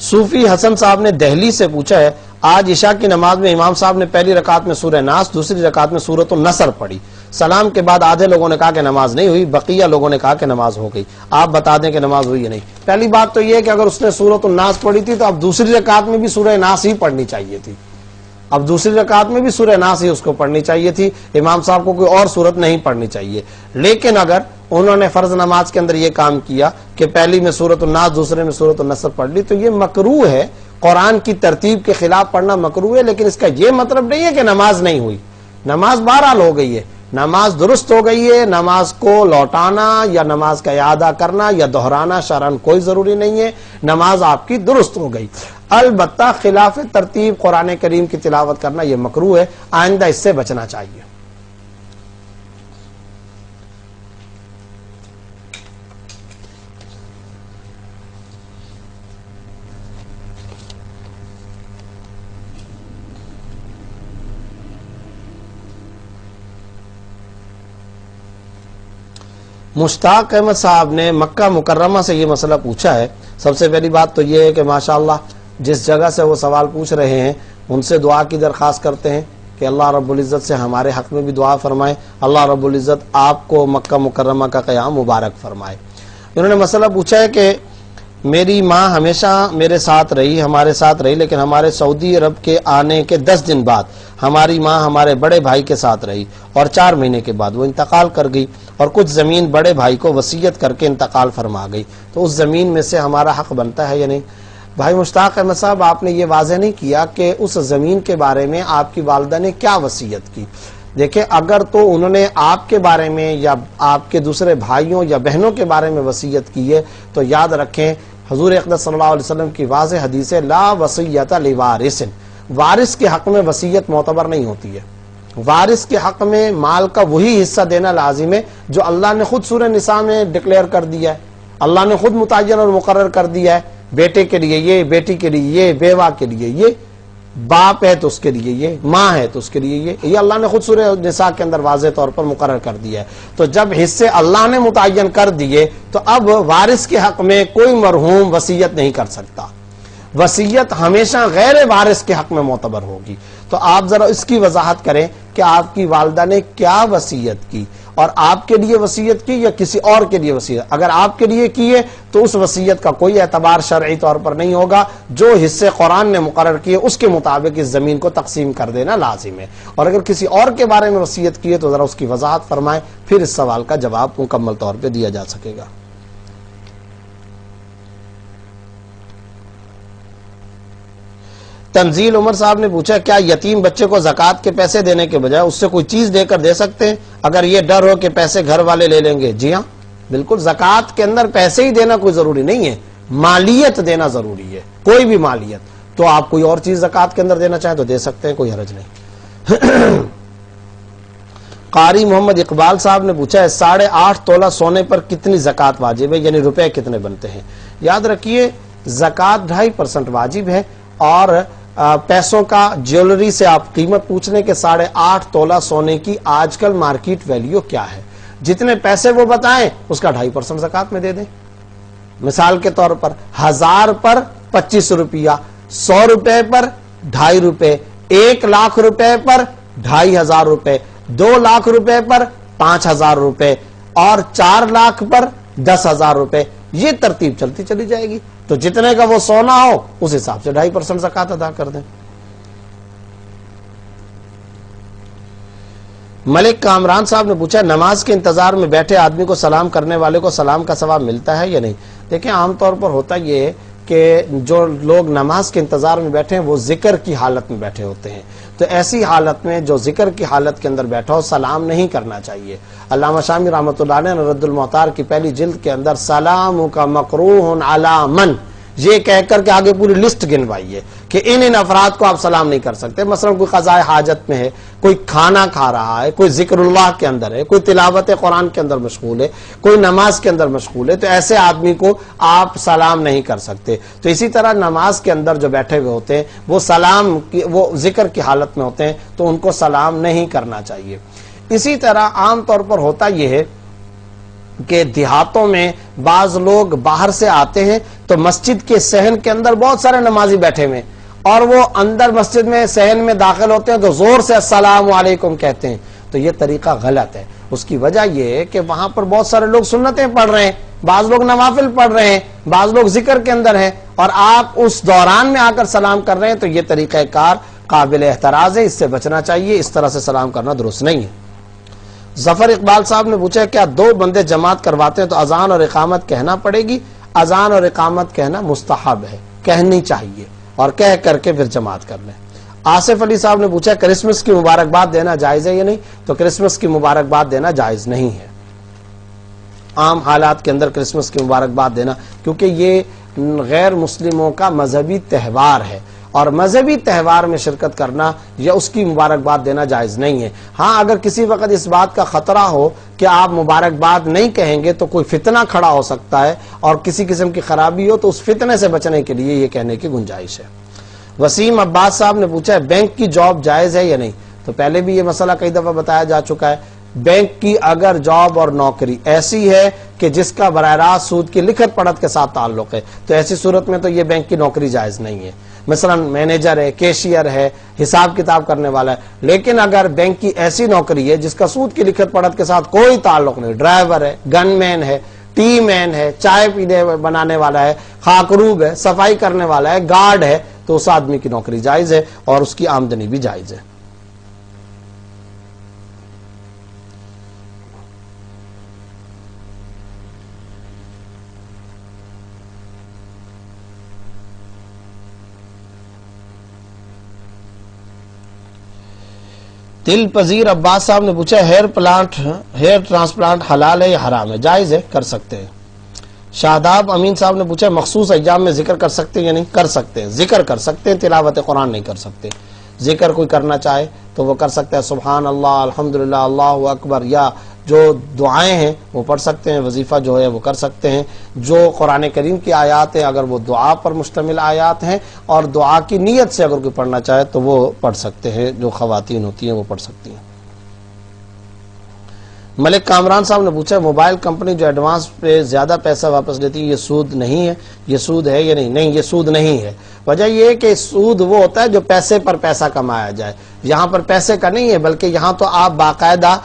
[SPEAKER 1] صوفی حسن صاحب نے دہلی سے پوچھا ہے آج عشاء کی نماز میں امام صاحب نے پہلی رکعت میں سورہ ناس، دوسری رکعت میں سورۃ النصر پڑھی، سلام کے بعد آدھے لوگوں نے کہا کہ نماز نہیں ہوئی، بقیہ لوگوں نے کہا کہ نماز ہو گئی، آپ بتا دیں کہ نماز ہوئی یا نہیں۔ پہلی بات تو یہ ہے کہ اگر اس نے سورۃ الناس پڑھی تھی تو اب دوسری رکعت میں بھی سورہ ناس ہی پڑھنی چاہیے تھی، اب دوسری رکعت میں بھی سورہ ناس ہی اس کو پڑھنی چاہیے تھی، امام صاحب کو کوئی اور سورت نہیں پڑھنی چاہیے۔ لیکن اگر انہوں نے فرض نماز کے اندر یہ کام کیا کہ پہلی میں سورۃ الناس دوسرے میں سورۃ النصر پڑھ لی تو یہ مکروہ ہے، قرآن کی ترتیب کے خلاف پڑھنا مکروہ ہے، لیکن اس کا یہ مطلب نہیں ہے کہ نماز نہیں ہوئی، نماز بہرحال ہو گئی ہے، نماز درست ہو گئی ہے، نماز کو لوٹانا یا نماز کا اعادہ کرنا یا دہرانا شرعاً کوئی ضروری نہیں ہے، نماز آپ کی درست ہو گئی۔ البتہ خلاف ترتیب قرآن کریم کی تلاوت کرنا یہ مکروہ ہے، آئندہ اس سے بچنا چاہیے۔ مشتاق احمد صاحب نے مکہ مکرمہ سے یہ مسئلہ پوچھا ہے. سب سے پہلی بات تو یہ ہے کہ ماشاءاللہ جس جگہ سے وہ سوال پوچھ رہے ہیں ان سے دعا کی درخواست کرتے ہیں کہ اللہ رب العزت سے ہمارے حق میں بھی دعا فرمائے, اللہ رب العزت آپ کو مکہ مکرمہ کا قیام مبارک فرمائے. انہوں نے مسئلہ پوچھا ہے کہ میری ماں ہمیشہ میرے ساتھ رہی, ہمارے ساتھ رہی, لیکن ہمارے سعودی عرب کے آنے کے 10 دن بعد ہماری ماں ہمارے بڑے بھائی کے ساتھ رہی اور 4 مہینے کے بعد وہ انتقال کر گئی اور کچھ زمین بڑے بھائی کو وصیت کر کے انتقال فرما گئی, تو اس زمین میں سے ہمارا حق بنتا ہے یا نہیں؟ بھائی مشتاق احمد صاحب, آپ نے یہ واضح نہیں کیا کہ اس زمین کے بارے میں آپ کی والدہ نے کیا وصیت کی. دیکھیں, اگر تو انہوں نے آپ کے بارے میں یا آپ کے دوسرے بھائیوں یا بہنوں کے بارے میں وصیت کی ہے تو یاد رکھیں حضور اقدس صلی اللہ علیہ وسلم کی واضح حدیث ہے لا وصیت لوارث, وارث کے حق میں وصیت معتبر نہیں ہوتی ہے. وارث کے حق میں مال کا وہی حصہ دینا لازم ہے جو اللہ نے خود سورہ نساء میں ڈکلیئر کر دیا ہے, اللہ نے خود متعین اور مقرر کر دیا ہے. بیٹے کے لیے یہ, بیٹی کے لیے یہ, بیوہ کے لیے یہ, باپ ہے تو اس کے لیے یہ, ماں ہے تو اس کے لیے یہ اللہ نے خود سورہ نساء کے اندر واضح طور پر مقرر کر دیا ہے. تو جب حصے اللہ نے متعین کر دیے تو اب وارث کے حق میں کوئی مرحوم وصیت نہیں کر سکتا. وصیت ہمیشہ غیر وارث کے حق میں معتبر ہوگی. تو آپ ذرا اس کی وضاحت کریں کہ آپ کی والدہ نے کیا وصیت کی, اور آپ کے لیے وصیت کی یا کسی اور کے لیے وصیت. اگر آپ کے لیے کی ہے تو اس وصیت کا کوئی اعتبار شرعی طور پر نہیں ہوگا, جو حصے قرآن نے مقرر کیے اس کے مطابق اس زمین کو تقسیم کر دینا لازم ہے. اور اگر کسی اور کے بارے میں وصیت کی ہے تو ذرا اس کی وضاحت فرمائیں, پھر اس سوال کا جواب مکمل طور پہ دیا جا سکے گا. تنزیل عمر صاحب نے پوچھا کیا یتیم بچے کو زکوٰۃ کے پیسے دینے کے بجائے اس سے کوئی چیز دے کر دے سکتے ہیں اگر یہ ڈر ہو کہ پیسے گھر والے لے لیں گے؟ جی ہاں بالکل, زکوٰۃ کے اندر پیسے ہی دینا کوئی ضروری نہیں ہے, مالیت دینا ضروری ہے, کوئی بھی مالیت. تو آپ کوئی اور چیز زکوٰۃ کے اندر دینا چاہیں تو دے سکتے ہیں, کوئی حرج نہیں. قاری محمد اقبال صاحب نے پوچھا ہے 8.5 تولہ سونے پر کتنی زکوٰۃ واجب ہے, یعنی روپے کتنے بنتے ہیں؟ یاد رکھیے زکوٰۃ 2.5% واجب ہے, اور پیسوں کا جیولری سے آپ قیمت پوچھنے کے 8.5 تولہ سونے کی آج کل مارکیٹ ویلیو کیا ہے, جتنے پیسے وہ بتائیں اس کا 2.5% زکوٰۃ میں دے دیں. مثال کے طور پر 1000 پر 25 روپیہ, 100 روپے پر 2.5 روپے, 1 لاکھ روپے پر 2.500 روپے, 2 لاکھ روپے پر 5,000 روپے, اور 4 لاکھ پر 10,000 روپے. یہ ترتیب چلتی چلی جائے گی. تو جتنے کا وہ سونا ہو اس حساب سے 2.5% زکوٰۃ ادا کر دیں. ملک کامران صاحب نے پوچھا نماز کے انتظار میں بیٹھے آدمی کو سلام کرنے والے کو سلام کا ثواب ملتا ہے یا نہیں؟ دیکھیں عام طور پر ہوتا یہ ہے کہ جو لوگ نماز کے انتظار میں بیٹھے ہیں وہ ذکر کی حالت میں بیٹھے ہوتے ہیں, تو ایسی حالت میں جو ذکر کی حالت کے اندر بیٹھا ہو سلام نہیں کرنا چاہیے. علامہ شامی رحمۃ اللہ علیہ نے رد المحتار کی پہلی جلد کے اندر سلام کا مکروہ علی من یہ کہہ کر کے آگے پوری لسٹ گنوائی ہے کہ ان افراد کو آپ سلام نہیں کر سکتے. مثلا کوئی قضاء حاجت میں ہے, کوئی کھانا کھا رہا ہے, کوئی ذکر اللہ کے اندر ہے, کوئی تلاوت قرآن کے اندر مشغول ہے, کوئی نماز کے اندر مشغول ہے, تو ایسے آدمی کو آپ سلام نہیں کر سکتے. تو اسی طرح نماز کے اندر جو بیٹھے ہوئے ہوتے ہیں وہ سلام وہ ذکر کی حالت میں ہوتے ہیں تو ان کو سلام نہیں کرنا چاہیے. اسی طرح عام طور پر ہوتا یہ ہے کہ دیہاتوں میں بعض لوگ باہر سے آتے ہیں تو مسجد کے صحن کے اندر بہت سارے نمازی بیٹھے ہوئے اور وہ اندر مسجد میں صحن میں داخل ہوتے ہیں تو زور سے السلام علیکم کہتے ہیں, تو یہ طریقہ غلط ہے. اس کی وجہ یہ ہے کہ وہاں پر بہت سارے لوگ سنتیں پڑھ رہے ہیں, بعض لوگ نوافل پڑھ رہے ہیں, بعض لوگ ذکر کے اندر ہیں, اور آپ اس دوران میں آ کر سلام کر رہے ہیں, تو یہ طریقہ کار قابل احتراز ہے, اس سے بچنا چاہیے. اس طرح سے سلام کرنا درست نہیں ہے. ظفر اقبال صاحب نے پوچھا کیا 2 بندے جماعت کرواتے ہیں تو اذان اور اقامت کہنا پڑے گی؟ اذان اور اقامت کہنا مستحب ہے, کہنی چاہیے, اور کہہ کر کے پھر جماعت کر لیں. آصف علی صاحب نے پوچھا کرسمس کی مبارکباد دینا جائز ہے یا نہیں؟ تو کرسمس کی مبارکباد دینا جائز نہیں ہے عام حالات کے اندر کرسمس کی مبارکباد دینا, کیونکہ یہ غیر مسلموں کا مذہبی تہوار ہے, اور مذہبی تہوار میں شرکت کرنا یا اس کی مبارکباد دینا جائز نہیں ہے. ہاں اگر کسی وقت اس بات کا خطرہ ہو کہ آپ مبارکباد نہیں کہیں گے تو کوئی فتنہ کھڑا ہو سکتا ہے اور کسی قسم کی خرابی ہو, تو اس فتنے سے بچنے کے لیے یہ کہنے کی گنجائش ہے. وسیم عباس صاحب نے پوچھا ہے بینک کی جاب جائز ہے یا نہیں؟ تو پہلے بھی یہ مسئلہ کئی دفعہ بتایا جا چکا ہے بینک کی اگر جاب اور نوکری ایسی ہے کہ جس کا براہ راست سود کی لکھت پڑھت کے ساتھ تعلق ہے تو ایسی صورت میں تو یہ بینک کی نوکری جائز نہیں ہے. مثلا مینیجر ہے, کیشیئر ہے, حساب کتاب کرنے والا ہے. لیکن اگر بینک کی ایسی نوکری ہے جس کا سود کی لکھت پڑھت کے ساتھ کوئی تعلق نہیں, ڈرائیور ہے, گن مین ہے, ٹی مین ہے, چائے پینے بنانے والا ہے, خاکروب ہے, صفائی کرنے والا ہے, گارڈ ہے, تو اس آدمی کی نوکری جائز ہے اور اس کی آمدنی بھی جائز ہے. دل پذیر عباس صاحب نے پوچھا ہیئر ٹرانسپلانٹ حلال ہے یا حرام ہے؟ جائز ہے, کر سکتے ہیں. شاداب امین صاحب نے پوچھا مخصوص ایام میں ذکر کر سکتے ہیں یا نہیں؟ کر سکتے ہیں, ذکر کر سکتے ہیں, تلاوت قرآن نہیں کر سکتے. ذکر کوئی کرنا چاہے تو وہ کر سکتا ہے, سبحان اللہ, الحمدللہ, اللہ اکبر, یا جو دعائیں ہیں وہ پڑھ سکتے ہیں, وظیفہ جو ہے وہ کر سکتے ہیں. جو قرآن کریم کی آیات ہیں اگر وہ دعا پر مشتمل آیات ہیں اور دعا کی نیت سے اگر کوئی پڑھنا چاہے تو وہ پڑھ سکتے ہیں, جو خواتین ہوتی ہیں وہ پڑھ سکتی ہیں. ملک کامران صاحب نے پوچھا موبائل کمپنی جو ایڈوانس پہ زیادہ پیسہ واپس لیتی ہے یہ سود نہیں ہے؟ یہ سود ہے یا نہیں؟ نہیں, یہ سود نہیں ہے. وجہ یہ ہے کہ سود وہ ہوتا ہے جو پیسے پر پیسہ کمایا جائے. یہاں پر پیسے کا نہیں ہے, بلکہ یہاں تو آپ باقاعدہ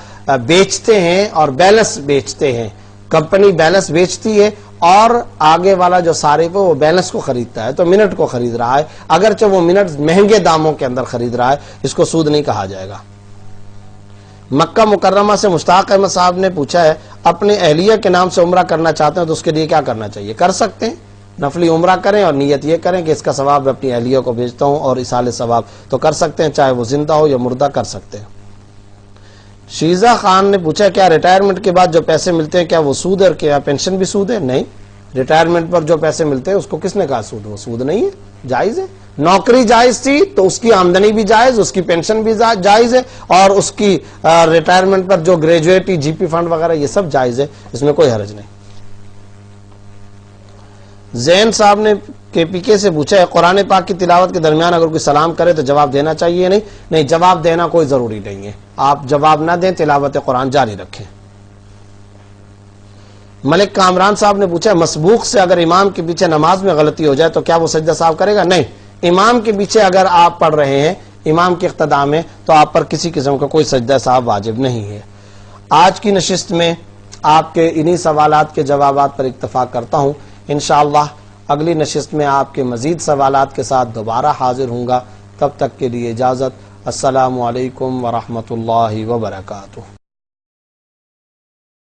[SPEAKER 1] بیچتے ہیں اور بیلنس بیچتے ہیں. کمپنی بیلنس بیچتی ہے اور آگے والا جو صارف ہے وہ بیلنس کو خریدتا ہے, تو منٹ کو خرید رہا ہے, اگرچہ وہ منٹ مہنگے داموں کے اندر خرید رہا ہے, اس کو سود نہیں کہا جائے گا. مکہ مکرمہ سے مشتاق احمد صاحب نے پوچھا ہے اپنے اہلیہ کے نام سے عمرہ کرنا چاہتے ہیں تو اس کے لیے کیا کرنا چاہیے؟ کر سکتے ہیں, نفلی عمرہ کریں اور نیت یہ کریں کہ اس کا ثواب میں اپنی اہلیہ کو بھیجتا ہوں اور ایصال ثواب, تو کر سکتے ہیں, چاہے وہ زندہ ہو یا مردہ, کر سکتے ہیں. شیزہ خان نے پوچھا کیا ریٹائرمنٹ کے بعد جو پیسے ملتے ہیں کیا وہ سود ہے اور کیا پینشن بھی سود ہے؟ نہیں, ریٹائرمنٹ پر جو پیسے ملتے ہیں اس کو کس نے کہا سود؟ وہ سود نہیں ہے, جائز ہے. نوکری جائز تھی تو اس کی آمدنی بھی جائز, اس کی پینشن بھی جائز ہے, اور اس کی ریٹائرمنٹ پر جو گریجویٹی, جی پی فنڈ وغیرہ یہ سب جائز ہے, اس میں کوئی حرج نہیں. زین صاحب نے کے پی کے سے پوچھا ہے قرآن پاک کی تلاوت کے درمیان اگر کوئی سلام کرے تو جواب دینا چاہیے یا نہیں؟ نہیں, جواب دینا کوئی ضروری نہیں ہے, آپ جواب نہ دیں, تلاوت قرآن جاری رکھیں. ملک کامران صاحب نے پوچھا مسبوق سے اگر امام کے پیچھے نماز میں غلطی ہو جائے تو کیا وہ سجدہ سہو کرے گا؟ نہیں, امام کے پیچھے اگر آپ پڑھ رہے ہیں امام کے اقتداء میں تو آپ پر کسی قسم کا کوئی سجدہ سہو واجب نہیں ہے. آج کی نشست میں آپ کے انہی سوالات کے جوابات پر اکتفا کرتا ہوں. انشاءاللہ اگلی نشست میں آپ کے مزید سوالات کے ساتھ دوبارہ حاضر ہوں گا. تب تک کے لیے اجازت. السلام علیکم ورحمۃ اللہ وبرکاتہ.